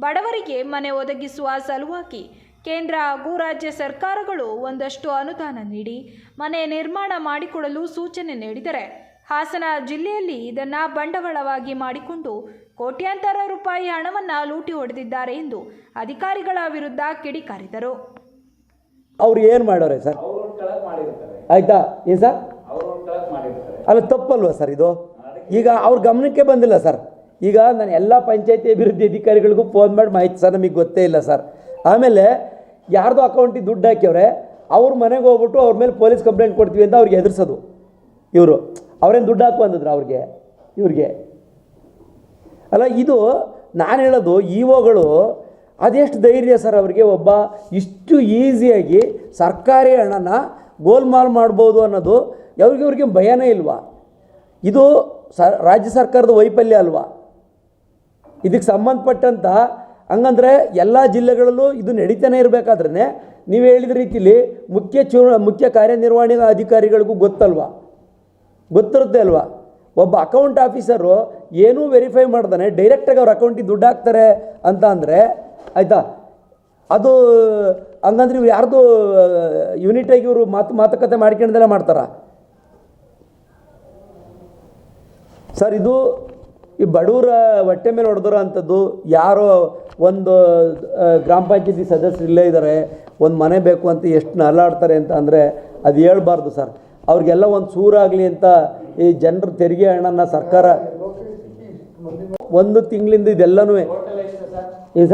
ಬಡವರಿಗೆ ಮನೆ ಒದಗಿಸುವ ಸಲುವಾಗಿ ಕೇಂದ್ರ ಹಾಗೂ ರಾಜ್ಯ ಸರ್ಕಾರಗಳು ಒಂದಷ್ಟು ಅನುದಾನ ನೀಡಿ ಮನೆ ನಿರ್ಮಾಣ ಮಾಡಿಕೊಡಲು ಸೂಚನೆ ನೀಡಿದರೆ ಹಾಸನ ಜಿಲ್ಲೆಯಲ್ಲಿ ಇದನ್ನು ಬಂಡವಾಳವಾಗಿ ಮಾಡಿಕೊಂಡು ಕೋಟ್ಯಾಂತರ ರೂಪಾಯಿ ಹಣವನ್ನು ಲೂಟಿ ಹೊಡೆದಿದ್ದಾರೆ ಎಂದು ಅಧಿಕಾರಿಗಳ ವಿರುದ್ಧ ಕಿಡಿಕಾರಿದರು. ಅವ್ರು ಏನು ಮಾಡೋರೆ ಸರ್? ಆಯ್ತಾ ಏನು ಸರ್? ಅಲ್ಲ ತಪ್ಪಲ್ವಾ ಸರ್ ಇದು? ಈಗ ಅವ್ರ ಗಮನಕ್ಕೆ ಬಂದಿಲ್ಲ ಸರ್. ಈಗ ನಾನು ಎಲ್ಲ ಪಂಚಾಯತಿ ಅಭಿವೃದ್ಧಿ ಅಧಿಕಾರಿಗಳಿಗೂ ಫೋನ್ ಮಾಡಿ ಮಾಹಿತಿ ಸರ್ ನಮಗೆ ಗೊತ್ತೇ ಇಲ್ಲ ಸರ್. ಆಮೇಲೆ ಯಾರ್ದು ಅಕೌಂಟಿಗೆ ದುಡ್ಡು ಹಾಕ್ಯವ್ರೆ ಅವ್ರ ಮನೆಗೆ ಹೋಗ್ಬಿಟ್ಟು ಅವ್ರ ಮೇಲೆ ಪೊಲೀಸ್ ಕಂಪ್ಲೇಂಟ್ ಕೊಡ್ತೀವಿ ಅಂತ ಅವ್ರಿಗೆ ಎದುರಿಸೋದು. ಇವರು ಅವ್ರೇನು ದುಡ್ಡು ಹಾಕು ಅಂದಿದ್ರು ಇವ್ರಿಗೆ ಅಲ್ಲ. ಇದು ನಾನು ಹೇಳೋದು ಇಒಗಳು ಅದೆಷ್ಟು ಧೈರ್ಯ ಸರ್ ಅವರಿಗೆ, ಒಬ್ಬ ಇಷ್ಟು ಈಸಿಯಾಗಿ ಸರ್ಕಾರಿ ಹಣನ ಗೋಲ್ಮಾಲ್ ಮಾಡ್ಬೋದು ಅನ್ನೋದು ಇವ್ರಿಗೆ ಭಯನೇ ಇಲ್ವಾ? ಇದು ರಾಜ್ಯ ಸರ್ಕಾರದ ವೈಫಲ್ಯ ಅಲ್ವಾ? ಇದಕ್ಕೆ ಸಂಬಂಧಪಟ್ಟಂಥ ಹಂಗಂದರೆ ಎಲ್ಲ ಜಿಲ್ಲೆಗಳಲ್ಲೂ ಇದು ನಡೀತಾನೆ ಇರಬೇಕಾದ್ರೆ ನೀವು ಹೇಳಿದ ರೀತಿಲಿ ಮುಖ್ಯ ಕಾರ್ಯನಿರ್ವಹಣಾ ಅಧಿಕಾರಿಗಳಿಗೂ ಗೊತ್ತಿರುತ್ತೆ ಅಲ್ವಾ? ಒಬ್ಬ ಅಕೌಂಟ್ ಆಫೀಸರು ಏನೂ ವೆರಿಫೈ ಮಾಡ್ದಾನೆ ಡೈರೆಕ್ಟಾಗಿ ಅವ್ರ ಅಕೌಂಟಿಗೆ ದುಡ್ಡು ಹಾಕ್ತಾರೆ ಅಂತ ಅಂದರೆ ಆಯಿತಾ, ಅದು ಹಂಗಂದ್ರೆ ಇವ್ರು ಯಾರ್ದು ಯೂನಿಟಾಗಿ ಇವರು ಮಾತುಕತೆ ಮಾಡ್ಕೊಂಡೆಲ್ಲ ಮಾಡ್ತಾರ ಸರ್? ಇದು ಈ ಬಡವರ ಹೊಟ್ಟೆ ಮೇಲೆ ಹೊಡೆದಿರೋ ಅಂಥದ್ದು ಯಾರೋ ಒಂದು ಗ್ರಾಮ ಪಂಚಾಯತಿ ಸದಸ್ಯರು ಇಲ್ಲೇ ಇದ್ದಾರೆ, ಒಂದು ಮನೆ ಬೇಕು ಅಂತ ಎಷ್ಟು ನಲಾಡ್ತಾರೆ ಅಂತ ಅಂದರೆ ಅದು ಹೇಳ್ಬಾರ್ದು ಸರ್. ಅವ್ರಿಗೆಲ್ಲ ಒಂದು ಸೂರಾಗಲಿ ಅಂತ ಈ ಜನರ ತೆರಿಗೆ ಹಣನ ಸರ್ಕಾರ ಒಂದು ತಿಂಗಳಿಂದ ಇದೆಲ್ಲನೂ ಏನು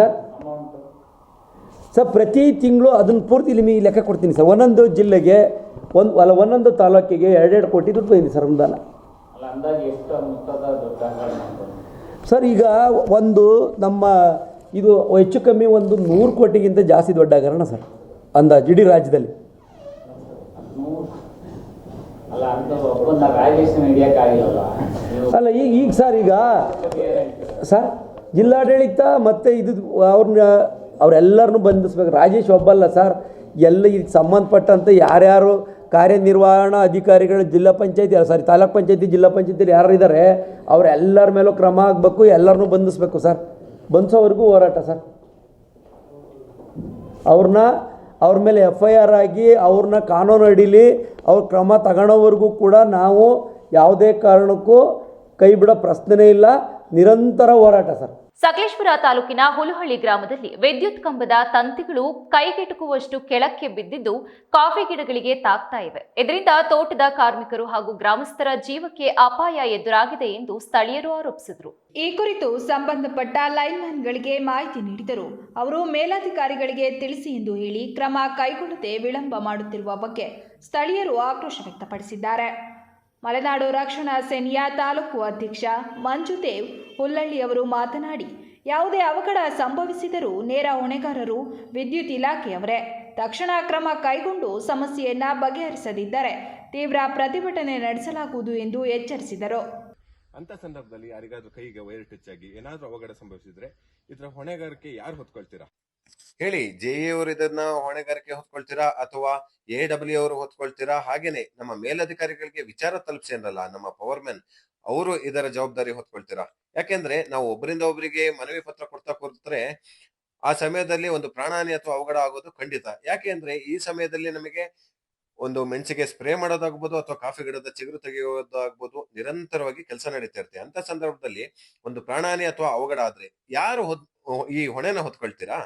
ಸರ್ ಪ್ರತಿ ತಿಂಗಳು ಅದನ್ನು ಪೂರ್ತಿ ನಿಮಗೆ ಲೆಕ್ಕ ಕೊಡ್ತೀನಿ ಸರ್. ಒಂದೊಂದು ಜಿಲ್ಲೆಗೆ ಒಂದೊಂದು ತಾಲೂಕಿಗೆ 2 ಕೋಟಿ ದುಡ್ಡು ಬಂದಿದೆ ಸರ್ ಅನುದಾನ. ಸರ್ ಈಗ ಒಂದು ನಮ್ಮ ಇದು ಹೆಚ್ಚು ಕಮ್ಮಿ ಒಂದು 100 ಕೋಟಿಗಿಂತ ಜಾಸ್ತಿ ದೊಡ್ಡ ಹಗರಣ ಸರ್ ಅಂದಾಜು ಇಡೀ ರಾಜ್ಯದಲ್ಲಿ. ಅಲ್ಲ ಈಗ ಸರ್ ಜಿಲ್ಲಾಡಳಿತ ಮತ್ತು ಇದು ಅವರೆಲ್ಲರನ್ನೂ ಬಂಧಿಸ್ಬೇಕು. ರಾಜೇಶ್ ಒಬ್ಬಲ್ಲ ಸರ್, ಎಲ್ಲ ಇದಕ್ಕೆ ಸಂಬಂಧಪಟ್ಟಂತೆ ಯಾರ್ಯಾರು ಕಾರ್ಯನಿರ್ವಹಣಾ ಅಧಿಕಾರಿಗಳು ತಾಲೂಕ್ ಪಂಚಾಯತಿ ಜಿಲ್ಲಾ ಪಂಚಾಯತಿಯಲ್ಲಿ ಯಾರು ಇದ್ದಾರೆ ಅವರೆಲ್ಲರ ಮೇಲೂ ಕ್ರಮ ಆಗಬೇಕು, ಎಲ್ಲರನ್ನೂ ಬಂಧಿಸ್ಬೇಕು ಸರ್. ಬಂಧಿಸೋವರೆಗೂ ಹೋರಾಟ ಸರ್. ಅವ್ರ ಮೇಲೆ FIR ಆಗಿ ಅವ್ರನ್ನ ಕಾನೂನು ಅಡಿಲಿ ಅವ್ರ ಕ್ರಮ ತಗೊಳ್ಳೋವರೆಗೂ ಕೂಡ ನಾವು ಯಾವುದೇ ಕಾರಣಕ್ಕೂ ಕೈ ಬಿಡೋ ಪ್ರಶ್ನೆನೇ ಇಲ್ಲ, ನಿರಂತರ ಹೋರಾಟ ಸರ್. ಸಕಲೇಶಪುರ ತಾಲೂಕಿನ ಹುಲಹಳ್ಳಿ ಗ್ರಾಮದಲ್ಲಿ ವಿದ್ಯುತ್ ಕಂಬದ ತಂತಿಗಳು ಕೈಗೆಟುಕುವಷ್ಟು ಕೆಳಕ್ಕೆ ಬಿದ್ದಿದ್ದು ಕಾಫಿ ಗಿಡಗಳಿಗೆ ತಾಕ್ತಾ ಇವೆ. ಇದರಿಂದ ತೋಟದ ಕಾರ್ಮಿಕರು ಹಾಗೂ ಗ್ರಾಮಸ್ಥರ ಜೀವಕ್ಕೆ ಅಪಾಯ ಎದುರಾಗಿದೆ ಎಂದು ಸ್ಥಳೀಯರು ಆರೋಪಿಸಿದರು. ಈ ಕುರಿತು ಸಂಬಂಧಪಟ್ಟ ಲೈನ್ಮನ್ಗಳಿಗೆ ಮಾಹಿತಿ ನೀಡಿದರು. ಅವರು ಮೇಲಧಿಕಾರಿಗಳಿಗೆ ತಿಳಿಸಿ ಎಂದು ಹೇಳಿ ಕ್ರಮ ಕೈಗೊಳ್ಳದೆ ವಿಳಂಬ ಮಾಡುತ್ತಿರುವ ಬಗ್ಗೆ ಸ್ಥಳೀಯರು ಆಕ್ರೋಶ ವ್ಯಕ್ತಪಡಿಸಿದ್ದಾರೆ. ಮಲೆನಾಡು ರಕ್ಷಣಾ ಸೇನೆಯ ತಾಲೂಕು ಅಧ್ಯಕ್ಷ ಮಂಜುದೇವ್ ಹುಲ್ಲಳ್ಳಿಯವರು ಮಾತನಾಡಿ, ಯಾವುದೇ ಅವಘಡ ಸಂಭವಿಸಿದರೂ ನೇರ ಹೊಣೆಗಾರರು ವಿದ್ಯುತ್ ಇಲಾಖೆಯವರೇ. ತಕ್ಷಣ ಕ್ರಮ ಕೈಗೊಂಡು ಸಮಸ್ಯೆಯನ್ನ ಬಗೆಹರಿಸದಿದ್ದರೆ ತೀವ್ರ ಪ್ರತಿಭಟನೆ ನಡೆಸಲಾಗುವುದು ಎಂದು ಎಚ್ಚರಿಸಿದರು. ಅಂತ ಸಂದರ್ಭದಲ್ಲಿ ಯಾರಿಗಾದ್ರೂ ಕೈಗೆ ವೈರ್ ಟಚ್ ಆಗಿ ಏನಾದ್ರೂ ಅವಘಡ ಸಂಭವಿಸಿದ್ರೆ ಇದರ ಹೊಣೆಗಾರಿಕೆ ಯಾರು ಹೊತ್ಕೊಳ್ತೀರಾ ಹೇಳಿ? JE ಅವರು ಇದನ್ನ ಹೊಣೆಗಾರಿಕೆ ಹೊತ್ಕೊಳ್ತೀರಾ ಅಥವಾ AW ಅವರು ಹೊತ್ಕೊಳ್ತೀರಾ? ಹಾಗೇನೆ ನಮ್ಮ ಮೇಲಧಿಕಾರಿಗಳಿಗೆ ವಿಚಾರ ತಲುಪಿಸಿ ಅನ್ನಲ್ಲ, ನಮ್ಮ ಪವರ್ ಮ್ಯಾನ್ ಅವರು ಇದರ ಜವಾಬ್ದಾರಿ ಹೊತ್ಕೊಳ್ತೀರಾ? ಯಾಕೆಂದ್ರೆ ನಾವು ಒಬ್ಬರಿಂದ ಒಬ್ಬರಿಗೆ ಮನವಿ ಪತ್ರ ಕೊಡ್ತಾ ಕೂತ್ರೆ ಆ ಸಮಯದಲ್ಲಿ ಒಂದು ಪ್ರಾಣಹಾನಿ ಅಥವಾ ಅವಘಡ ಆಗೋದು ಖಂಡಿತ. ಯಾಕೆಂದ್ರೆ ಈ ಸಮಯದಲ್ಲಿ ನಮಗೆ ಒಂದು ಮೆಣಸಿಗೆ ಸ್ಪ್ರೇ ಮಾಡೋದಾಗ್ಬೋದು ಅಥವಾ ಕಾಫಿ ಗಿಡದ ಚಿಗುರು ತೆಗೆಯೋದಾಗ್ಬೋದು, ನಿರಂತರವಾಗಿ ಕೆಲಸ ನಡೀತಾ ಇರುತ್ತೆ. ಅಂತ ಸಂದರ್ಭದಲ್ಲಿ ಒಂದು ಪ್ರಾಣಹಾನಿ ಅಥವಾ ಅವಘಡ ಆದ್ರೆ ಯಾರು ಈ ಹೊಣೆನ ಹೊತ್ಕೊಳ್ತೀರಾ?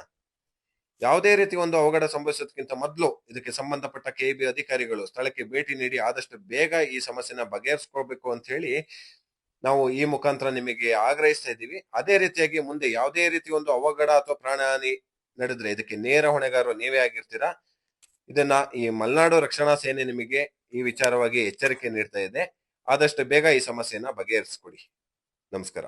ಯಾವುದೇ ರೀತಿ ಒಂದು ಅವಘಡ ಸಂಭವಿಸೋದಕ್ಕಿಂತ ಮೊದಲು ಇದಕ್ಕೆ ಸಂಬಂಧಪಟ್ಟ KEB ಅಧಿಕಾರಿಗಳು ಸ್ಥಳಕ್ಕೆ ಭೇಟಿ ನೀಡಿ ಆದಷ್ಟು ಬೇಗ ಈ ಸಮಸ್ಯೆನ ಬಗೆಹರಿಸ್ಕೋಬೇಕು ಅಂತ ಹೇಳಿ ನಾವು ಈ ಮುಖಾಂತರ ನಿಮಗೆ ಆಗ್ರಹಿಸ್ತಾ ಇದ್ದೀವಿ. ಅದೇ ರೀತಿಯಾಗಿ ಮುಂದೆ ಯಾವುದೇ ರೀತಿ ಒಂದು ಅವಘಡ ಅಥವಾ ಪ್ರಾಣಹಾನಿ ನಡೆದ್ರೆ ಇದಕ್ಕೆ ನೇರ ಹೊಣೆಗಾರರು ನೀವೇ ಆಗಿರ್ತೀರಾ. ಇದನ್ನ ಈ ಮಲೆನಾಡು ರಕ್ಷಣಾ ಸೇನೆ ನಿಮಗೆ ಈ ವಿಚಾರವಾಗಿ ಎಚ್ಚರಿಕೆ ನೀಡ್ತಾ ಇದೆ. ಆದಷ್ಟು ಬೇಗ ಈ ಸಮಸ್ಯೆನ ಬಗೆಹರಿಸಿಕೊಡಿ. ನಮಸ್ಕಾರ.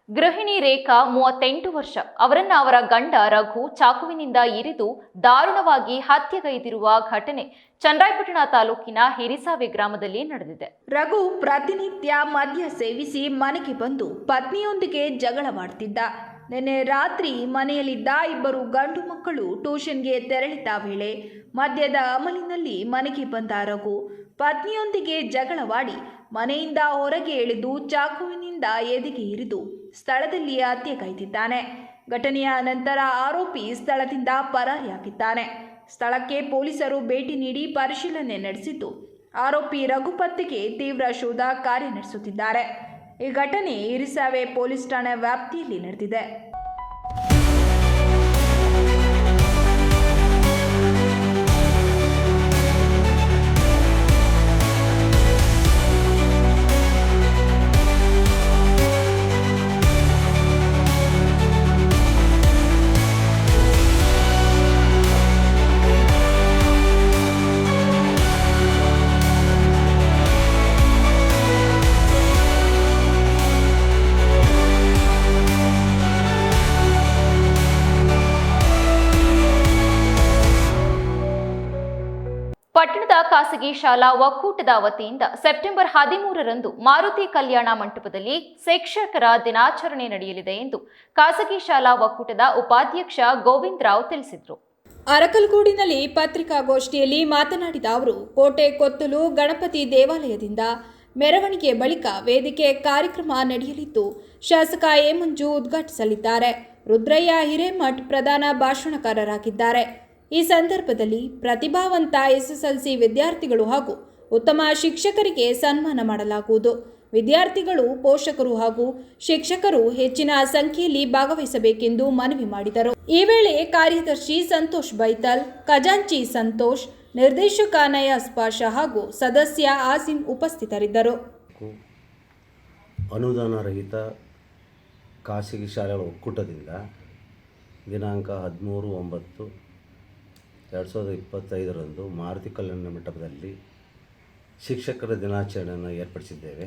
ಗೃಹಿಣಿ ರೇಖಾ 38 ವರ್ಷ ಅವರನ್ನ ಅವರ ಗಂಡ ರಘು ಚಾಕುವಿನಿಂದ ಇರಿದು ದಾರುಣವಾಗಿ ಹತ್ಯೆಗೈದಿರುವ ಘಟನೆ ಚನ್ನರಾಯಪಟ್ಟಣ ತಾಲೂಕಿನ ಹಿರಿಸಾವೆ ಗ್ರಾಮದಲ್ಲಿ ನಡೆದಿದೆ. ರಘು ಪ್ರತಿನಿತ್ಯ ಮದ್ಯ ಸೇವಿಸಿ ಮನೆಗೆ ಬಂದು ಪತ್ನಿಯೊಂದಿಗೆ ಜಗಳವಾಡ್ತಿದ್ದ. ನಿನ್ನೆ ರಾತ್ರಿ ಮನೆಯಲ್ಲಿದ್ದ 2 ಗಂಡು ಮಕ್ಕಳು ಟ್ಯೂಷನ್ಗೆ ತೆರಳಿದ್ದ ವೇಳೆ ಮದ್ಯದ ಅಮಲಿನಲ್ಲಿ ಮನೆಗೆ ಬಂದ ರಘು ಪತ್ನಿಯೊಂದಿಗೆ ಜಗಳವಾಡಿ ಮನೆಯಿಂದ ಹೊರಗೆ ಎಳೆದು ಚಾಕುವಿನಿಂದ ಎದೆಗೆ ಇರಿದು ಸ್ಥಳದಲ್ಲಿ ಹತ್ಯೆಗೈದಿದ್ದಾನೆ. ಘಟನೆಯ ನಂತರ ಆರೋಪಿ ಸ್ಥಳದಿಂದ ಪರಾರಿಯಾಗಿದ್ದಾನೆ. ಸ್ಥಳಕ್ಕೆ ಪೊಲೀಸರು ಭೇಟಿ ನೀಡಿ ಪರಿಶೀಲನೆ ನಡೆಸಿದ್ದು ಆರೋಪಿ ರಘು ಪತ್ತೆಗೆ ತೀವ್ರ ಶೋಧ ಕಾರ್ಯ ನಡೆಸುತ್ತಿದ್ದಾರೆ. ಈ ಘಟನೆ ಹಿರಿಸಾವೆ ಪೊಲೀಸ್ ಠಾಣೆ ವ್ಯಾಪ್ತಿಯಲ್ಲಿ ನಡೆದಿದೆ. ಪಟ್ಟಣದ ಖಾಸಗಿ ಶಾಲಾ ಒಕ್ಕೂಟದ ವತಿಯಿಂದ ಸೆಪ್ಟೆಂಬರ್ 13ರಂದು ಮಾರುತಿ ಕಲ್ಯಾಣ ಮಂಟಪದಲ್ಲಿ ಶಿಕ್ಷಕರ ದಿನಾಚರಣೆ ನಡೆಯಲಿದೆ ಎಂದು ಖಾಸಗಿ ಶಾಲಾ ಒಕ್ಕೂಟದ ಉಪಾಧ್ಯಕ್ಷ ಗೋವಿಂದ ರಾವ್ ತಿಳಿಸಿದರು. ಅರಕಲಗೂಡಿನಲ್ಲಿ ಪತ್ರಿಕಾಗೋಷ್ಠಿಯಲ್ಲಿ ಮಾತನಾಡಿದ ಅವರು, ಕೋಟೆ ಕೊತ್ತಲು ಗಣಪತಿ ದೇವಾಲಯದಿಂದ ಮೆರವಣಿಗೆ ಬಳಿಕ ವೇದಿಕೆ ಕಾರ್ಯಕ್ರಮ ನಡೆಯಲಿದ್ದು ಶಾಸಕ ಎ ಮಂಜು ಉದ್ಘಾಟಿಸಲಿದ್ದಾರೆ. ರುದ್ರಯ್ಯ ಹಿರೇಮಠ್ ಪ್ರಧಾನ ಭಾಷಣಕಾರರಾಗಿದ್ದಾರೆ. ಈ ಸಂದರ್ಭದಲ್ಲಿ ಪ್ರತಿಭಾವಂತ SSLC ವಿದ್ಯಾರ್ಥಿಗಳು ಹಾಗೂ ಉತ್ತಮ ಶಿಕ್ಷಕರಿಗೆ ಸನ್ಮಾನ ಮಾಡಲಾಗುವುದು. ವಿದ್ಯಾರ್ಥಿಗಳು, ಪೋಷಕರು ಹಾಗೂ ಶಿಕ್ಷಕರು ಹೆಚ್ಚಿನ ಸಂಖ್ಯೆಯಲ್ಲಿ ಭಾಗವಹಿಸಬೇಕೆಂದು ಮನವಿ ಮಾಡಿದರು. ಈ ವೇಳೆ ಕಾರ್ಯದರ್ಶಿ ಸಂತೋಷ್ ಬೈತಲ್, ಖಜಾಂಚಿ ಸಂತೋಷ್, ನಿರ್ದೇಶಕ ನಯಾಜ್ ಪಾಷಾ ಹಾಗೂ ಸದಸ್ಯ ಆಸಿಂ ಉಪಸ್ಥಿತರಿದ್ದರು. ಅನುದಾನ ರಹಿತ ಖಾಸಗಿ ಶಾಲೆಗಳ ಒಕ್ಕೂಟದಿಂದ ದಿನಾಂಕ 13/9/2025 ಮಾರುತಿ ಕಲ್ಯಾಣ ಮಂಟಪದಲ್ಲಿ ಶಿಕ್ಷಕರ ದಿನಾಚರಣೆಯನ್ನು ಏರ್ಪಡಿಸಿದ್ದೇವೆ.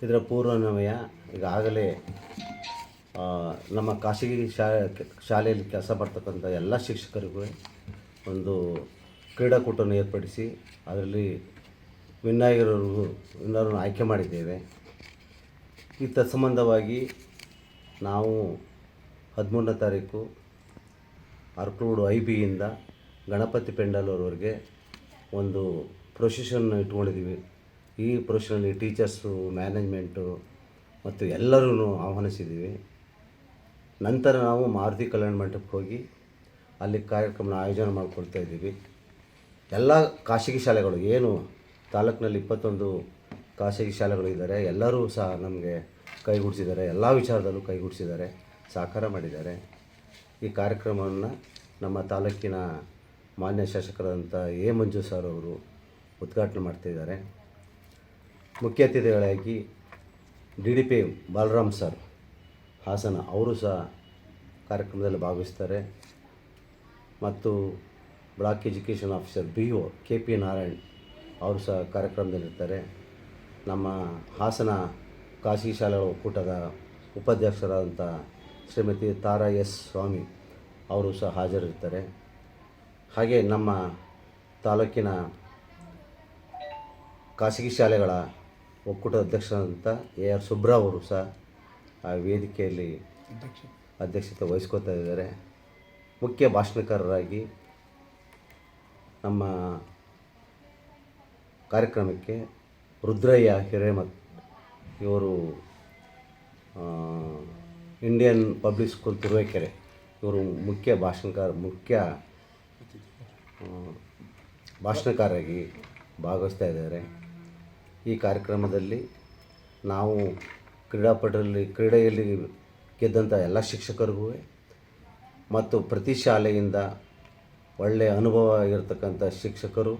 ಇದರ ಪೂರ್ವನ್ವಯ ಈಗಾಗಲೇ ನಮ್ಮ ಖಾಸಗಿ ಶಾಲೆಯಲ್ಲಿ ಕೆಲಸ ಮಾಡ್ತಕ್ಕಂಥ ಎಲ್ಲ ಶಿಕ್ಷಕರಿಗೂ ಒಂದು ಕ್ರೀಡಾಕೂಟವನ್ನು ಏರ್ಪಡಿಸಿ ಅದರಲ್ಲಿ ವಿನ್ನರನ್ನು ಆಯ್ಕೆ ಮಾಡಿದ್ದೇವೆ. ಈ ತತ್ಸಂಬಂಧವಾಗಿ ನಾವು 13ನೇ ತಾರೀಕು ಅರ್ಕಲೂಡು IBಯಿಂದ ಗಣಪತಿ ಪೆಂಡಾಲ್ವರೆಗೆ ಒಂದು ಪ್ರೊಸೆಷನ್ ಇಟ್ಕೊಂಡಿದ್ದೀವಿ. ಈ ಪ್ರೊಸೆಷನಲ್ಲಿ ಟೀಚರ್ಸು, ಮ್ಯಾನೇಜ್ಮೆಂಟು ಮತ್ತು ಎಲ್ಲರೂ ಆಹ್ವಾನಿಸಿದ್ದೀವಿ. ನಂತರ ನಾವು ಮಾರುತಿ ಕಲ್ಯಾಣ ಮಂಟಪಕ್ಕೆ ಹೋಗಿ ಅಲ್ಲಿ ಕಾರ್ಯಕ್ರಮನ ಆಯೋಜನೆ ಮಾಡಿಕೊಳ್ತಾ ಇದ್ದೀವಿ. ಎಲ್ಲ ಖಾಸಗಿ ಶಾಲೆಗಳು ಏನು ತಾಲೂಕಿನಲ್ಲಿ 21 ಖಾಸಗಿ ಶಾಲೆಗಳು ಇದ್ದಾರೆ, ಎಲ್ಲರೂ ಸಹ ನಮಗೆ ಕೈಗೂಡಿಸಿದ್ದಾರೆ. ಎಲ್ಲ ವಿಚಾರದಲ್ಲೂ ಕೈಗೂಡಿಸಿದ್ದಾರೆ, ಸಹಕಾರ ಮಾಡಿದ್ದಾರೆ. ಈ ಕಾರ್ಯಕ್ರಮವನ್ನು ನಮ್ಮ ತಾಲೂಕಿನ ಮಾನ್ಯ ಶಾಸಕರಾದಂಥ ಎ ಮಂಜು ಸರ್ ಅವರು ಉದ್ಘಾಟನೆ ಮಾಡ್ತಿದ್ದಾರೆ. ಮುಖ್ಯ ಅತಿಥಿಗಳಾಗಿ DDP ಬಾಲರಾಮ್ ಸರ್ ಹಾಸನ ಅವರು ಸಹ ಕಾರ್ಯಕ್ರಮದಲ್ಲಿ ಭಾಗವಹಿಸ್ತಾರೆ. ಮತ್ತು block education officer BO KP Narayan ಅವರು ಸಹ ಕಾರ್ಯಕ್ರಮದಲ್ಲಿರ್ತಾರೆ. ನಮ್ಮ ಹಾಸನ ಖಾಸಗಿ ಶಾಲೆಗಳ ಒಕ್ಕೂಟದ ಉಪಾಧ್ಯಕ್ಷರಾದಂಥ ಶ್ರೀಮತಿ ತಾರಾ S ಸ್ವಾಮಿ ಅವರು ಸಹ ಹಾಜರಿರ್ತಾರೆ. ಹಾಗೆ ನಮ್ಮ ತಾಲೂಕಿನ ಖಾಸಗಿ ಶಾಲೆಗಳ ಒಕ್ಕೂಟದ ಅಧ್ಯಕ್ಷರಾದಂಥ AR ಸುಬ್ರಾವ್ ಅವರು ಸಹ ಆ ವೇದಿಕೆಯಲ್ಲಿ ಅಧ್ಯಕ್ಷತೆ ವಹಿಸ್ಕೋತಾ ಇದ್ದಾರೆ. ಮುಖ್ಯ ಭಾಷಣಕಾರರಾಗಿ ನಮ್ಮ ಕಾರ್ಯಕ್ರಮಕ್ಕೆ ರುದ್ರಯ್ಯ ಹಿರೇಮಠ್ ಇವರು ಇಂಡಿಯನ್ ಪಬ್ಲಿಕ್ ಸ್ಕೂಲ್ ತುರುವೇಕೆರೆ ಇವರು ಮುಖ್ಯ ಭಾಷಣಕಾರರಾಗಿ ಭಾಗವಹಿಸ್ತಾ ಇದ್ದಾರೆ. ಈ ಕಾರ್ಯಕ್ರಮದಲ್ಲಿ ನಾವು ಕ್ರೀಡೆಯಲ್ಲಿ ಗೆದ್ದಂಥ ಎಲ್ಲ ಶಿಕ್ಷಕರಿಗೂ ಮತ್ತು ಪ್ರತಿ ಶಾಲೆಯಿಂದ ಒಳ್ಳೆಯ ಅನುಭವ ಇರತಕ್ಕಂಥ ಶಿಕ್ಷಕರು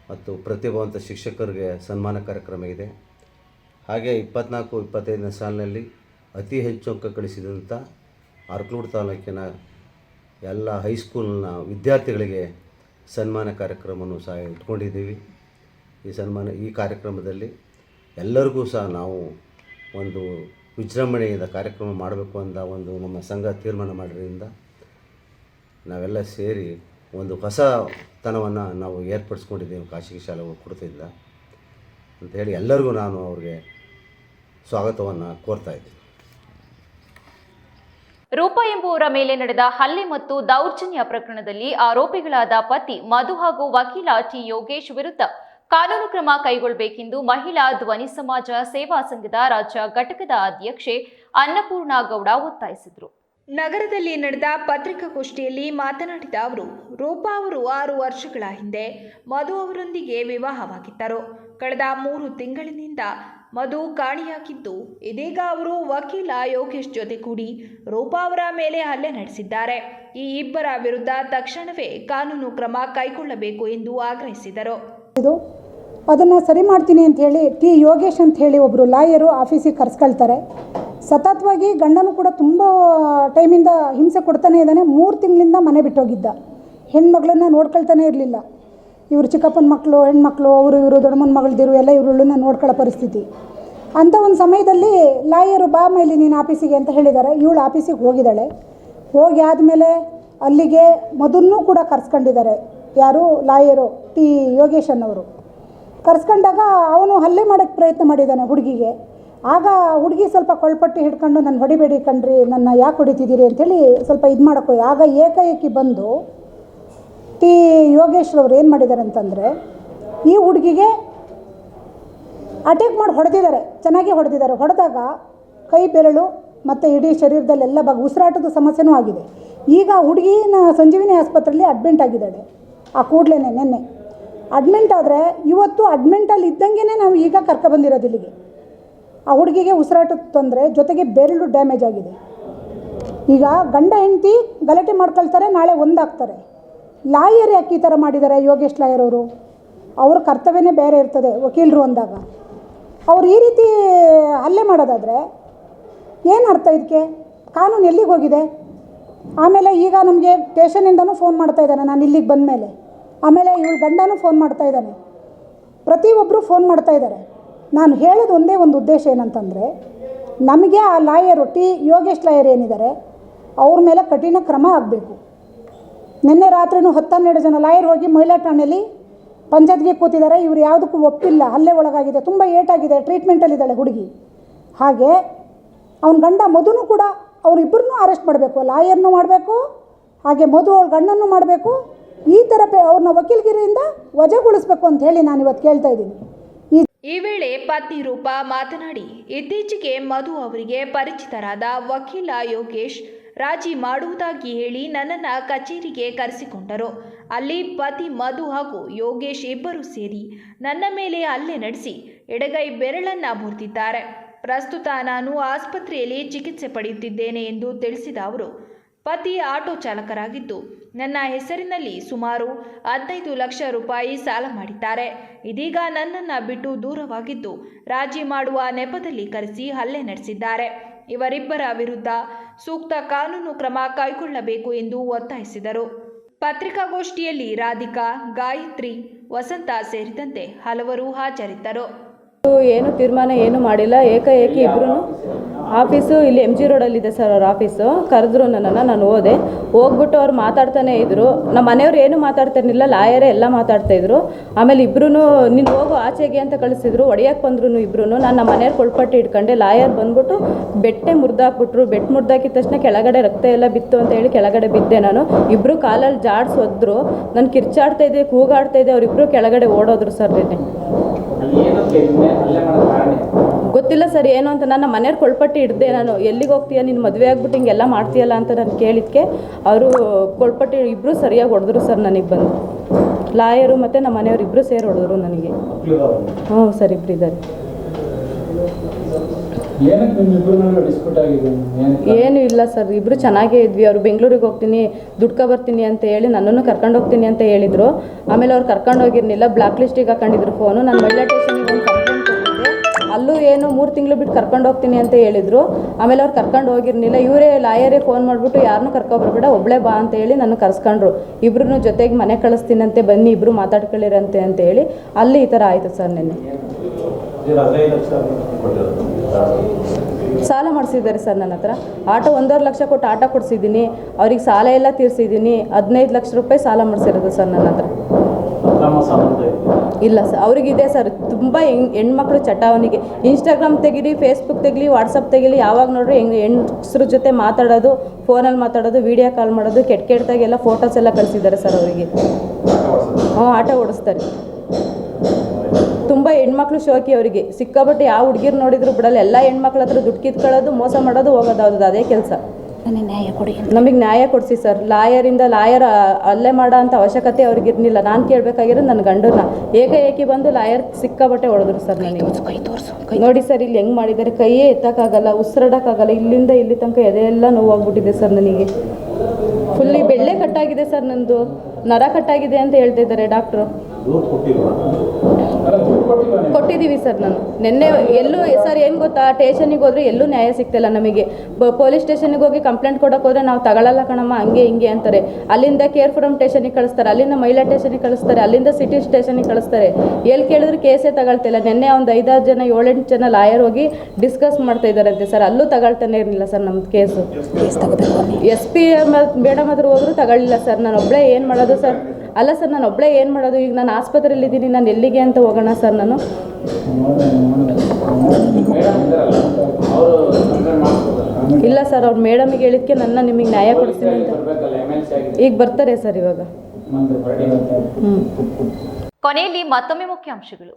ಮತ್ತು ಪ್ರತಿಭಾವಂತ ಶಿಕ್ಷಕರಿಗೆ ಸನ್ಮಾನ ಕಾರ್ಯಕ್ರಮ ಇದೆ. ಹಾಗೆ 24-25ನೇ ಸಾಲಿನಲ್ಲಿ ಅತಿ ಹೆಚ್ಚು ಅಂಕ ಗಳಿಸಿದಂಥ ಅರ್ಕಲೂಡು ತಾಲೂಕಿನ ಎಲ್ಲ ಹೈಸ್ಕೂಲ್ನ ವಿದ್ಯಾರ್ಥಿಗಳಿಗೆ ಸನ್ಮಾನ ಕಾರ್ಯಕ್ರಮವನ್ನು ಸಹ ಇಟ್ಕೊಂಡಿದ್ದೀವಿ. ಈ ಕಾರ್ಯಕ್ರಮದಲ್ಲಿ ಎಲ್ಲರಿಗೂ ಸಹ ನಾವು ಒಂದು ವಿಜೃಂಭಣೆಯಿಂದ ಕಾರ್ಯಕ್ರಮ ಮಾಡಬೇಕು ಅಂತ ಒಂದು ನಮ್ಮ ಸಂಘ ತೀರ್ಮಾನ ಮಾಡಿದ್ರಿಂದ ನಾವೆಲ್ಲ ಸೇರಿ ಒಂದು ಹೊಸತನವನ್ನು ನಾವು ಏರ್ಪಡಿಸ್ಕೊಂಡಿದ್ದೇವೆ ಖಾಸಗಿ ಶಾಲೆ ಒಕ್ಕೂಟದಿಂದ ಅಂತ ಹೇಳಿ ಎಲ್ಲರಿಗೂ ನಾನು ಅವ್ರಿಗೆ ಸ್ವಾಗತವನ್ನು ಕೋರ್ತಾ ಇದ್ದೀನಿ. ರೂಪ ಎಂಬುವರ ಮೇಲೆ ನಡೆದ ಹಲ್ಲೆ ಮತ್ತು ದೌರ್ಜನ್ಯ ಪ್ರಕರಣದಲ್ಲಿ ಆರೋಪಿಗಳಾದ ಪತಿ ಮಧು ಹಾಗೂ ವಕೀಲ ಟಿ ಯೋಗೇಶ್ ವಿರುದ್ಧ ಕಾನೂನು ಕ್ರಮ ಕೈಗೊಳ್ಳಬೇಕೆಂದು ಮಹಿಳಾ ಧ್ವನಿ ಸಮಾಜ ಸೇವಾ ಸಂಘದ ರಾಜ್ಯ ಘಟಕದ ಅಧ್ಯಕ್ಷೆ ಅನ್ನಪೂರ್ಣ ಗೌಡ ಒತ್ತಾಯಿಸಿದರು. ನಗರದಲ್ಲಿ ನಡೆದ ಪತ್ರಿಕಾಗೋಷ್ಠಿಯಲ್ಲಿ ಮಾತನಾಡಿದ ಅವರು, ರೂಪಾ ಅವರು 6 ವರ್ಷಗಳ ಹಿಂದೆ ಮಧು ಅವರೊಂದಿಗೆ ವಿವಾಹವಾಗಿದ್ದರು. ಕಳೆದ 3 ತಿಂಗಳಿನಿಂದ ಮಧು ಕಾಣೆಯಾಗಿದ್ದು, ಇದೀಗ ಅವರು ವಕೀಲ ಯೋಗೇಶ್ ಜೊತೆಗೂಡಿ ರೂಪಾ ಅವರ ಮೇಲೆ ಹಲ್ಲೆ ನಡೆಸಿದ್ದಾರೆ. ಈ ಇಬ್ಬರ ವಿರುದ್ಧ ತಕ್ಷಣವೇ ಕಾನೂನು ಕ್ರಮ ಕೈಗೊಳ್ಳಬೇಕು ಎಂದು ಆಗ್ರಹಿಸಿದರು. ಅದನ್ನು ಸರಿ ಮಾಡ್ತೀನಿ ಅಂತ ಹೇಳಿ ಟಿ ಯೋಗೇಶ್ ಅಂತ ಹೇಳಿ ಒಬ್ಬರು ಲಾಯರು ಆಫೀಸಿಗೆ ಕರೆಸ್ಕೊಳ್ತಾರೆ. ಸತತವಾಗಿ ಗಂಡನೂ ಕೂಡ ತುಂಬ ಟೈಮಿಂದ ಹಿಂಸೆ ಕೊಡ್ತಾನೆ ಇದ್ದಾನೆ. 3 ತಿಂಗಳಿಂದ ಮನೆ ಬಿಟ್ಟೋಗಿದ್ದ. ಹೆಣ್ಮಗಳನ್ನ ನೋಡ್ಕೊಳ್ತಾನೆ ಇರಲಿಲ್ಲ. ಇವರು ಚಿಕ್ಕಪ್ಪನ ಮಕ್ಕಳು, ಹೆಣ್ಮಕ್ಳು, ಇವರು ದೊಡ್ಡಮ್ಮನ ಮಗಳದಿರು ಎಲ್ಲ ಇವರನ್ನ ನೋಡ್ಕೊಳ್ಳೋ ಪರಿಸ್ಥಿತಿ. ಅಂಥ ಒಂದು ಸಮಯದಲ್ಲಿ ಲಾಯರು ಬಾ ಮೇಲೆ ನೀನು ಆಫೀಸಿಗೆ ಅಂತ ಹೇಳಿದ್ದಾರೆ. ಇವಳು ಆಫೀಸಿಗೆ ಹೋಗಿದ್ದಾಳೆ. ಹೋಗಿ ಆದಮೇಲೆ ಅಲ್ಲಿಗೆ ಮಧುನ್ನೂ ಕೂಡ ಕರೆಸ್ಕೊಂಡಿದ್ದಾರೆ. ಯಾರು ಲಾಯರು ಟಿ ಯೋಗೇಶ್ ಅನ್ನೋರು ಕರೆಸ್ಕೊಂಡಾಗ ಅವನು ಹಲ್ಲೆ ಮಾಡೋಕ್ಕೆ ಪ್ರಯತ್ನ ಮಾಡಿದ್ದಾನೆ ಹುಡುಗಿಗೆ. ಆಗ ಹುಡುಗಿ ಸ್ವಲ್ಪ ಕೊಳ್ಪಟ್ಟು ಹಿಡ್ಕೊಂಡು ನನ್ನ ಹೊಡಿಬೇಡಿ ಕಣ್ರಿ, ನನ್ನ ಯಾಕೆ ಹೊಡಿತಿದ್ದೀರಿ ಅಂಥೇಳಿ ಸ್ವಲ್ಪ ಇದು ಮಾಡೋಕ್ಕೆ. ಆಗ ಏಕಾಏಕಿ ಬಂದು ಟಿ ಯೋಗೇಶ್ರವ್ರು ಏನು ಮಾಡಿದ್ದಾರೆ ಅಂತಂದರೆ ಈ ಹುಡುಗಿಗೆ ಅಟ್ಯಾಕ್ ಮಾಡಿ ಹೊಡೆದಿದ್ದಾರೆ, ಚೆನ್ನಾಗಿ ಹೊಡೆದಿದ್ದಾರೆ. ಹೊಡೆದಾಗ ಕೈ ಬೆರಳು ಮತ್ತು ಇಡೀ ಶರೀರದಲ್ಲೆಲ್ಲ ಉಸಿರಾಟದ ಸಮಸ್ಯೆನೂ ಆಗಿದೆ. ಈಗ ಹುಡುಗಿನ ಸಂಜೀವಿನಿ ಆಸ್ಪತ್ರೆಯಲ್ಲಿ ಅಡ್ಮಿಂಟ್ ಆಗಿದ್ದಾಳೆ. ಆ ಕೂಡಲೇ ನಿನ್ನೆ ಅಡ್ಮಿಂಟ್ ಆದರೆ ಇವತ್ತು ಅಡ್ಮಿಂಟಲ್ಲಿ ಇದ್ದಂಗೆ ನಾವು ಈಗ ಕರ್ಕೊಬಂದಿರೋದು ಇಲ್ಲಿಗೆ. ಆ ಹುಡುಗಿಗೆ ಉಸಿರಾಟದ ತೊಂದರೆ ಜೊತೆಗೆ ಬೆರಳು ಡ್ಯಾಮೇಜ್ ಆಗಿದೆ. ಈಗ ಗಂಡ ಹೆಂಡತಿ ಗಲಾಟೆ ಮಾಡ್ಕೊಳ್ತಾರೆ, ನಾಳೆ ಒಂದಾಗ್ತಾರೆ. ಲಾಯರ್ ಯಾಕೆ ಈ ಥರ ಮಾಡಿದ್ದಾರೆ? ಯೋಗೇಶ್ ಲಾಯರ್ ಅವರು, ಅವ್ರ ಕರ್ತವ್ಯನೇ ಬೇರೆ ಇರ್ತದೆ ವಕೀಲರು ಅಂದಾಗ. ಅವ್ರು ಈ ರೀತಿ ಹಲ್ಲೆ ಮಾಡೋದಾದರೆ ಏನು ಅರ್ಥ ಇದಕ್ಕೆ? ಕಾನೂನು ಎಲ್ಲಿಗೆ ಹೋಗಿದೆ? ಆಮೇಲೆ ಈಗ ನಮಗೆ ಸ್ಟೇಷನಿಂದನೂ ಫೋನ್ ಮಾಡ್ತಾ ಇದ್ದಾನೆ ನಾನು ಇಲ್ಲಿಗೆ ಬಂದ ಮೇಲೆ. ಆಮೇಲೆ ಇವಳು ಗಂಡನೂ ಫೋನ್ ಮಾಡ್ತಾ ಇದ್ದಾನೆ, ಪ್ರತಿಯೊಬ್ಬರು ಫೋನ್ ಮಾಡ್ತಾ ಇದ್ದಾರೆ. ನಾನು ಹೇಳೋದು ಒಂದೇ ಒಂದು ಉದ್ದೇಶ ಏನಂತಂದರೆ, ನಮಗೆ ಆ ಲಾಯರು ಯೋಗೇಶ್ ಲಾಯರ್ ಏನಿದ್ದಾರೆ ಅವ್ರ ಮೇಲೆ ಕಠಿಣ ಕ್ರಮ ಆಗಬೇಕು. ನಿನ್ನೆ ರಾತ್ರಿನೂ 10-12 ಜನ ಲಾಯರ್ ಹೋಗಿ ಮಹಿಳಾ ಠಾಣೆಯಲ್ಲಿ ಪಂಚಾಯತ್ಗೆ ಕೂತಿದ್ದಾರೆ. ಇವರು ಯಾವುದಕ್ಕೂ ಒಪ್ಪಿಲ್ಲ, ಹಲ್ಲೆ ಒಳಗಾಗಿದೆ, ತುಂಬ ಏಟಾಗಿದೆ, ಟ್ರೀಟ್ಮೆಂಟಲ್ಲಿದ್ದಾಳೆ ಹುಡುಗಿ. ಹಾಗೆ ಅವನ ಗಂಡ ಮಧುನೂ ಕೂಡ ಅವರಿಬ್ಬರನ್ನೂ ಅರೆಸ್ಟ್ ಮಾಡಬೇಕು, ಲಾಯರ್ನೂ ಮಾಡಬೇಕು, ಹಾಗೆ ಮಧು ಅವ್ರ ಗಂಡನೂ ಮಾಡಬೇಕು. ಈ ಥರ ಅವ್ರನ್ನ ವಕೀಲಗಿರಿಯಿಂದ ವಜಾಗೊಳಿಸ್ಬೇಕು ಅಂತ ಹೇಳಿ ನಾನು ಇವತ್ತು ಕೇಳ್ತಾ ಇದ್ದೀನಿ. ಈ ವೇಳೆ ಪತ್ನಿ ರೂಪಾ ಮಾತನಾಡಿ, ಇತ್ತೀಚೆಗೆ ಮಧು ಅವರಿಗೆ ಪರಿಚಿತರಾದ ವಕೀಲ ಯೋಗೇಶ್ ರಾಜಿ ಮಾಡುವುದಾಗಿ ಹೇಳಿ ನನ್ನನ್ನು ಕಚೇರಿಗೆ ಕರೆಸಿಕೊಂಡರು. ಅಲ್ಲಿ ಪತಿ ಮಧು ಹಾಗೂ ಯೋಗೇಶ್ ಇಬ್ಬರು ಸೇರಿ ನನ್ನ ಮೇಲೆ ಹಲ್ಲೆ ನಡೆಸಿ ಎಡಗೈ ಬೆರಳನ್ನು ಮುರಿದಿದ್ದಾರೆ. ಪ್ರಸ್ತುತ ನಾನು ಆಸ್ಪತ್ರೆಯಲ್ಲಿ ಚಿಕಿತ್ಸೆ ಪಡೆಯುತ್ತಿದ್ದೇನೆ ಎಂದು ತಿಳಿಸಿದ ಅವರು, ಪತಿ ಆಟೋ ಚಾಲಕರಾಗಿದ್ದು ನನ್ನ ಹೆಸರಿನಲ್ಲಿ ಸುಮಾರು 15 ಲಕ್ಷ ರೂಪಾಯಿ ಸಾಲ ಮಾಡಿದ್ದಾರೆ. ಇದೀಗ ನನ್ನನ್ನು ಬಿಟ್ಟು ದೂರವಾಗಿದ್ದು ರಾಜಿ ಮಾಡುವ ನೆಪದಲ್ಲಿ ಕರೆಸಿ ಹಲ್ಲೆ ನಡೆಸಿದ್ದಾರೆ. ಇವರಿಬ್ಬರ ವಿರುದ್ಧ ಸೂಕ್ತ ಕಾನೂನು ಕ್ರಮ ಕೈಗೊಳ್ಳಬೇಕು ಎಂದು ಒತ್ತಾಯಿಸಿದರು. ಪತ್ರಿಕಾಗೋಷ್ಠಿಯಲ್ಲಿ ರಾಧಿಕಾ, ಗಾಯತ್ರಿ, ವಸಂತ ಸೇರಿದಂತೆ ಹಲವರು ಹಾಜರಿದ್ದರು. ಏನು ತೀರ್ಮಾನ ಏನು ಮಾಡಿಲ್ಲ, ಏಕಾಏಕಿ ಇಬ್ಬರು ಆಫೀಸು ಇಲ್ಲಿ MG ರೋಡಲ್ಲಿದೆ ಸರ್ ಅವ್ರ ಆಫೀಸು. ಕರೆದ್ರು ನನ್ನನ್ನು, ನಾನು ಹೋಗ್ಬಿಟ್ಟು ಅವ್ರು ಮಾತಾಡ್ತಾನೆ ಇದ್ದರು. ನಮ್ಮ ಮನೆಯವ್ರು ಏನು ಮಾತಾಡ್ತಿರ್ಲಿಲ್ಲ, ಲಾಯರೇ ಎಲ್ಲ ಮಾತಾಡ್ತಾಯಿದ್ರು. ಆಮೇಲೆ ಇಬ್ಬರೂ ನೀನು ಹೋಗು ಆಚೆಗೆ ಅಂತ ಕಳಿಸಿದ್ರು. ಹೊಡೆಯಕ್ಕೆ ಬಂದ್ರು ಇಬ್ಬರು. ನಾನು ನಮ್ಮ ಮನೆಯವ್ರು ಕೊಳ್ಪಟ್ಟಿ ಇಟ್ಕೊಂಡೆ. ಲಾಯರ್ ಬಂದ್ಬಿಟ್ಟು ಬೆಟ್ಟೆ ಮುರಿದಾಕ್ಬಿಟ್ರು. ಬೆಟ್ಟು ಮುರಿದಾಕಿದ ತಕ್ಷಣ ಕೆಳಗಡೆ ರಕ್ತ ಎಲ್ಲ ಬಿತ್ತು ಅಂತ ಹೇಳಿ ಕೆಳಗಡೆ ಬಿದ್ದೆ ನಾನು. ಇಬ್ಬರು ಕಾಲಲ್ಲಿ ಜಾಡ್ಸ್ ಒದ್ರು. ನಾನು ಕಿರ್ಚಾಡ್ತಾ ಇದ್ದೆ, ಕೂಗಾಡ್ತಾ ಇದ್ದೆ. ಅವರಿಬ್ಬರು ಕೆಳಗಡೆ ಓಡೋದ್ರು ಸರ್. ಗೊತ್ತಿಲ್ಲ ಸರ್ ಏನು ಅಂತ. ನನ್ನ ಮನೆಯವ್ರು ಕೊಳ್ಪಟ್ಟಿ ಹಿಡ್ದೆ ನಾನು. ಎಲ್ಲಿಗೆ ಹೋಗ್ತೀಯ ನೀನು, ಮದುವೆ ಆಗ್ಬಿಟ್ಟು ಹಿಂಗೆಲ್ಲ ಮಾಡ್ತೀಯಲ್ಲ ಅಂತ ನಾನು ಕೇಳಿದ್ಕೆ ಅವರು ಕೊಳ್ಪಟ್ಟಿ ಇಬ್ಬರು ಸರಿಯಾಗಿ ಹೊಡೆದ್ರು ಸರ್ ನನಗೆ ಬಂದು. ಲಾಯರು ಮತ್ತು ನಮ್ಮ ಮನೆಯವ್ರು ಇಬ್ಬರು ಸೇರಿ ಹೊಡೆದ್ರು ನನಗೆ. ಹ್ಞೂ ಸರ್, ಇಬ್ಬರು ಇದ್ದಾರೆ. ಏನು ಇಲ್ಲ ಸರ್, ಇಬ್ಬರು ಚೆನ್ನಾಗೇ ಇದ್ವಿ. ಅವರು ಬೆಂಗಳೂರಿಗೆ ಹೋಗ್ತೀನಿ, ದುಡ್ಕೊ ಬರ್ತೀನಿ ಅಂತ ಹೇಳಿ ನನ್ನನ್ನು ಕರ್ಕೊಂಡು ಹೋಗ್ತೀನಿ ಅಂತ ಹೇಳಿದರು. ಆಮೇಲೆ ಅವ್ರು ಕರ್ಕೊಂಡು ಹೋಗಿರಲಿಲ್ಲ, ಬ್ಲಾಕ್ ಲಿಸ್ಟಿಗೆ ಹಾಕೊಂಡಿದ್ರು ಫೋನು. ನಾನು ಮಹಿಳಾ ಸ್ಟೇಷನಿಗೆ ಒಂದು ಕಂಪ್ಲೇಂಟ್ ಕೊಟ್ಟಿದ್ದೆ. ಅಲ್ಲೂ ಏನು 3 ತಿಂಗಳು ಬಿಟ್ಟು ಕರ್ಕೊಂಡು ಹೋಗ್ತೀನಿ ಅಂತ ಹೇಳಿದರು. ಆಮೇಲೆ ಅವ್ರು ಕರ್ಕೊಂಡು ಹೋಗಿರಲಿಲ್ಲ. ಇವರೇ ಲಾಯರೇ ಫೋನ್ ಮಾಡಿಬಿಟ್ಟು ಯಾರನ್ನೂ ಕರ್ಕೊಬರ್ಬೇಡ, ಒಬ್ಬಳೇ ಬಾ ಅಂತ ಹೇಳಿ ನನ್ನ ಕರ್ಸ್ಕೊಂಡ್ರು. ಇಬ್ಬರೂ ಜೊತೆಗೆ ಮನೆ ಕಳಿಸ್ತೀನಂತೆ, ಬನ್ನಿ ಇಬ್ಬರು ಮಾತಾಡ್ಕೊಳ್ಳಿರಂತೆ ಅಂತ ಹೇಳಿ ಅಲ್ಲಿ ಈ ಥರ ಆಯಿತು ಸರ್. ನೆನ್ನೆ ಸಾಲ ಮಾಡಿಸಿದ್ದಾರೆ ಸರ್ ನನ್ನ ಹತ್ರ. ಆಟೋ 1.5 ಲಕ್ಷ ಕೊಟ್ಟು ಆಟೋ ಕೊಡಿಸಿದ್ದೀನಿ. ಅವ್ರಿಗೆ ಸಾಲ ಎಲ್ಲ ತೀರಿಸಿದ್ದೀನಿ. 15 ಲಕ್ಷ ರೂಪಾಯಿ ಸಾಲ ಮಾಡಿಸಿರೋದು ಸರ್ ನನ್ನ ಹತ್ರ. ಇಲ್ಲ ಸರ್, ಅವ್ರಿಗಿದೆ ಸರ್. ತುಂಬ ಹೆಣ್ಮಕ್ಳು ಚಟ ಅವನಿಗೆ. ಇನ್ಸ್ಟಾಗ್ರಾಮ್ ತೆಗೀರಿ, ಫೇಸ್ಬುಕ್ ತೆಗಲಿ, ವಾಟ್ಸಪ್ ತೆಗೀಲಿ, ಯಾವಾಗ ನೋಡ್ರಿ ಹೆಂಗಸ್ರ ಜೊತೆ ಮಾತಾಡೋದು, ಫೋನಲ್ಲಿ ಮಾತಾಡೋದು, ವೀಡಿಯೋ ಕಾಲ್ ಮಾಡೋದು, ಕೆಟ್ಟಾಗೆಲ್ಲ ಫೋಟೋಸ್ ಎಲ್ಲ ಕಳಿಸಿದ್ದಾರೆ ಸರ್ ಅವರಿಗೆ. ಆಟೋ ಓಡಿಸ್ತಾರೆ. ತುಂಬ ಹೆಣ್ಮಕ್ಳು ಶೋಕಿ ಅವರಿಗೆ. ಸಿಕ್ಕಾಬಟ್ಟು ಯಾವ ಹುಡುಗಿರು ನೋಡಿದ್ರು ಬಿಡಲ್ಲ. ಎಲ್ಲ ಹೆಣ್ಮಕ್ಳ ಹತ್ರ ದುಡ್ಡು ಕಿತ್ಕೊಳ್ಳೋದು, ಮೋಸ ಮಾಡೋದು, ಹೋಗೋದು, ಅವ್ರದ್ದು ಅದೇ ಕೆಲಸ. ನ್ಯಾಯ ಕೊಡಿ, ನಮಗೆ ನ್ಯಾಯ ಕೊಡಿಸಿ ಸರ್. ಲಾಯರ್ ಅಲ್ಲೇ ಮಾಡೋ ಅಂಥ ಅವಶ್ಯಕತೆ ಅವ್ರಿಗೆ ಇರಲಿಲ್ಲ. ನಾನು ಕೇಳಬೇಕಾಗಿರೋದು ನನ್ನ ಗಂಡನ. ಏಕಾಏಕಿ ಬಂದು ಲಾಯರ್ ಸಿಕ್ಕಾಬಟ್ಟೆ ಹೊಡೆದ್ರು ಸರ್ ನನಗೆ. ನೋಡಿ ಸರ್, ಇಲ್ಲಿ ಹೆಂಗೆ ಮಾಡಿದ್ದಾರೆ. ಕೈಯೇ ಎತ್ತಕ್ಕಾಗಲ್ಲ, ಉಸಿರಾಡೋಕ್ಕಾಗಲ್ಲ. ಇಲ್ಲಿಂದ ಇಲ್ಲಿ ತನಕ ಎದೆಯೆಲ್ಲ ನೋವಾಗ್ಬಿಟ್ಟಿದೆ ಸರ್ ನನಗೆ. ಫುಲ್ಲಿ ಬೆಳ್ಳೆ ಕಟ್ಟಾಗಿದೆ ಸರ್, ನಂದು ನರ ಕಟ್ಟಾಗಿದೆ ಅಂತ ಹೇಳ್ತಾ ಇದ್ದಾರೆ ಡಾಕ್ಟ್ರು. ಕೊಟ್ಟಿದ್ದೀವಿ ಸರ್. ನಾನು ನಿನ್ನೆ ಎಲ್ಲೂ ಸರ್ ಏನು ಗೊತ್ತಾ, ಸ್ಟೇಷನಿಗೆ ಹೋದರೆ ಎಲ್ಲೂ ನ್ಯಾಯ ಸಿಗ್ತಿಲ್ಲ ನಮಗೆ. ಪೊಲೀಸ್ ಸ್ಟೇಷನಿಗೆ ಹೋಗಿ ಕಂಪ್ಲೇಂಟ್ ಕೊಡೋಕೆ ಹೋದರೆ ನಾವು ತಗೊಳ್ಳಲ್ಲ ಕಣಮ್ಮ, ಹಂಗೆ ಹಿಂಗೆ ಅಂತಾರೆ. ಅಲ್ಲಿಂದ ಕೇರ್ಪುರಂ ಸ್ಟೇಷನಿಗೆ ಕಳಿಸ್ತಾರೆ, ಅಲ್ಲಿಂದ ಮಹಿಳಾ ಸ್ಟೇಷನಿಗೆ ಕಳಿಸ್ತಾರೆ, ಅಲ್ಲಿಂದ ಸಿಟಿ ಸ್ಟೇಷನಿಗೆ ಕಳಿಸ್ತಾರೆ. ಎಲ್ಲಿ ಕೇಳಿದ್ರು ಕೇಸೇ ತಗೊಳ್ತಿಲ್ಲ. ನಿನ್ನೆ ಒಂದು 5-6 ಜನ 7-8 ಜನ ಲಾಯರ್ ಹೋಗಿ ಡಿಸ್ಕಸ್ ಮಾಡ್ತಾ ಇದ್ದಾರಂತೆ ಸರ್. ಅಲ್ಲೂ ತಗೊಳ್ತಾನೆ ಇರಲಿಲ್ಲ ಸರ್ ನಮ್ಮದು ಕೇಸು. SP ಮೇಡಮ್ ಹತ್ರ ಹೋದ್ರು ತಗೊಳ್ಳಿಲ್ಲ ಸರ್. ನಾನು ಒಬ್ಬಳೇ ಏನು ಮಾಡೋದು ಸರ್? ಅಲ್ಲ ಸರ್, ನಾನು ಒಬ್ಬಳೇ ಏನು ಮಾಡೋದು? ಈಗ ನಾನು ಆಸ್ಪತ್ರೆಯಲ್ಲಿದ್ದೀನಿ, ನಾನು ಎಲ್ಲಿಗೆ ಅಂತ ಹೋಗೋಣ ಸರ್? ನಾನು ಇಲ್ಲ ಸರ್, ಅವ್ರು ಮೇಡಮಿಗೆ ಹೇಳಿದ್ಕೆ ನಿಮಗೆ ನ್ಯಾಯ ಕೊಡಿಸ್ತೀನಿ ಅಂತ. ಈಗ ಬರ್ತಾರೆ ಸರ್ ಇವಾಗ. ಕೊನೆಯಲ್ಲಿ ಮತ್ತೊಮ್ಮೆ ಮುಖ್ಯಾಂಶಗಳು.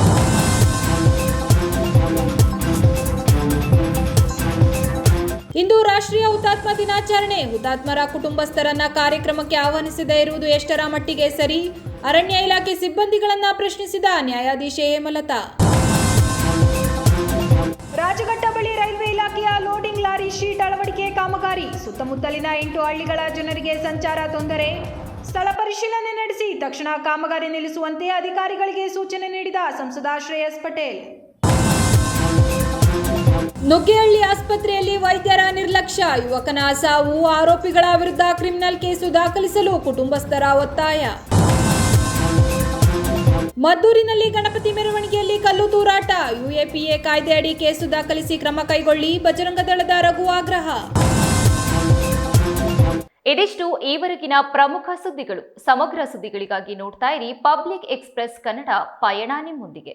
ಇಂದು ರಾಷ್ಟ್ರೀಯ ಹುತಾತ್ಮ ದಿನಾಚರಣೆ. ಹುತಾತ್ಮರ ಕುಟುಂಬಸ್ಥರನ್ನ ಕಾರ್ಯಕ್ರಮಕ್ಕೆ ಆಹ್ವಾನಿಸದೇ ಇರುವುದು ಎಷ್ಟರ ಮಟ್ಟಿಗೆ ಸರಿ? ಅರಣ್ಯ ಇಲಾಖೆ ಸಿಬ್ಬಂದಿಗಳನ್ನ ಪ್ರಶ್ನಿಸಿದ ನ್ಯಾಯಾಧೀಶೆ ಹೇಮಲತಾ. ರಾಜಘಟ್ಟ ಬಳಿ ರೈಲ್ವೆ ಇಲಾಖೆಯ ಲೋಡಿಂಗ್ ಲಾರಿ ಶೀಟ್ ಅಳವಡಿಕೆ ಕಾಮಗಾರಿ. ಸುತ್ತಮುತ್ತಲಿನ 8 ಹಳ್ಳಿಗಳ ಜನರಿಗೆ ಸಂಚಾರ ತೊಂದರೆ. ಸ್ಥಳ ಪರಿಶೀಲನೆ ನಡೆಸಿ ತಕ್ಷಣ ಕಾಮಗಾರಿ ನಿಲ್ಲಿಸುವಂತೆ ಅಧಿಕಾರಿಗಳಿಗೆ ಸೂಚನೆ ನೀಡಿದ ಸಂಸದ ಶ್ರೇಯಸ್ ಪಟೇಲ್. ನುಗ್ಗೇಹಳ್ಳಿ ಆಸ್ಪತ್ರೆಯಲ್ಲಿ ವೈದ್ಯರ ನಿರ್ಲಕ್ಷ್ಯ. ಯುವಕನ ಸಾವು. ಆರೋಪಿಗಳ ವಿರುದ್ಧ ಕ್ರಿಮಿನಲ್ ಕೇಸು ದಾಖಲಿಸಲು ಕುಟುಂಬಸ್ಥರ ಒತ್ತಾಯ. ಮದ್ದೂರಿನಲ್ಲಿ ಗಣಪತಿ ಮೆರವಣಿಗೆಯಲ್ಲಿ ಕಲ್ಲು ತೂರಾಟ. ಯುಎಪಿಎ ಕಾಯ್ದೆ ಅಡಿ ಕೇಸು ದಾಖಲಿಸಿ ಕ್ರಮ ಕೈಗೊಳ್ಳಿ. ಬಜರಂಗ ದಳದ ರಘು ಆಗ್ರಹ. ಇದಿಷ್ಟು ಈವರೆಗಿನ ಪ್ರಮುಖ ಸುದ್ದಿಗಳು. ಸಮಗ್ರ ಸುದ್ದಿಗಳಿಗಾಗಿ ನೋಡ್ತಾ ಇರಿ ಪಬ್ಲಿಕ್ ಎಕ್ಸ್‌ಪ್ರೆಸ್ ಕನ್ನಡ. ಪಯಣ ನಿಮ್ಮೊಂದಿಗೆ.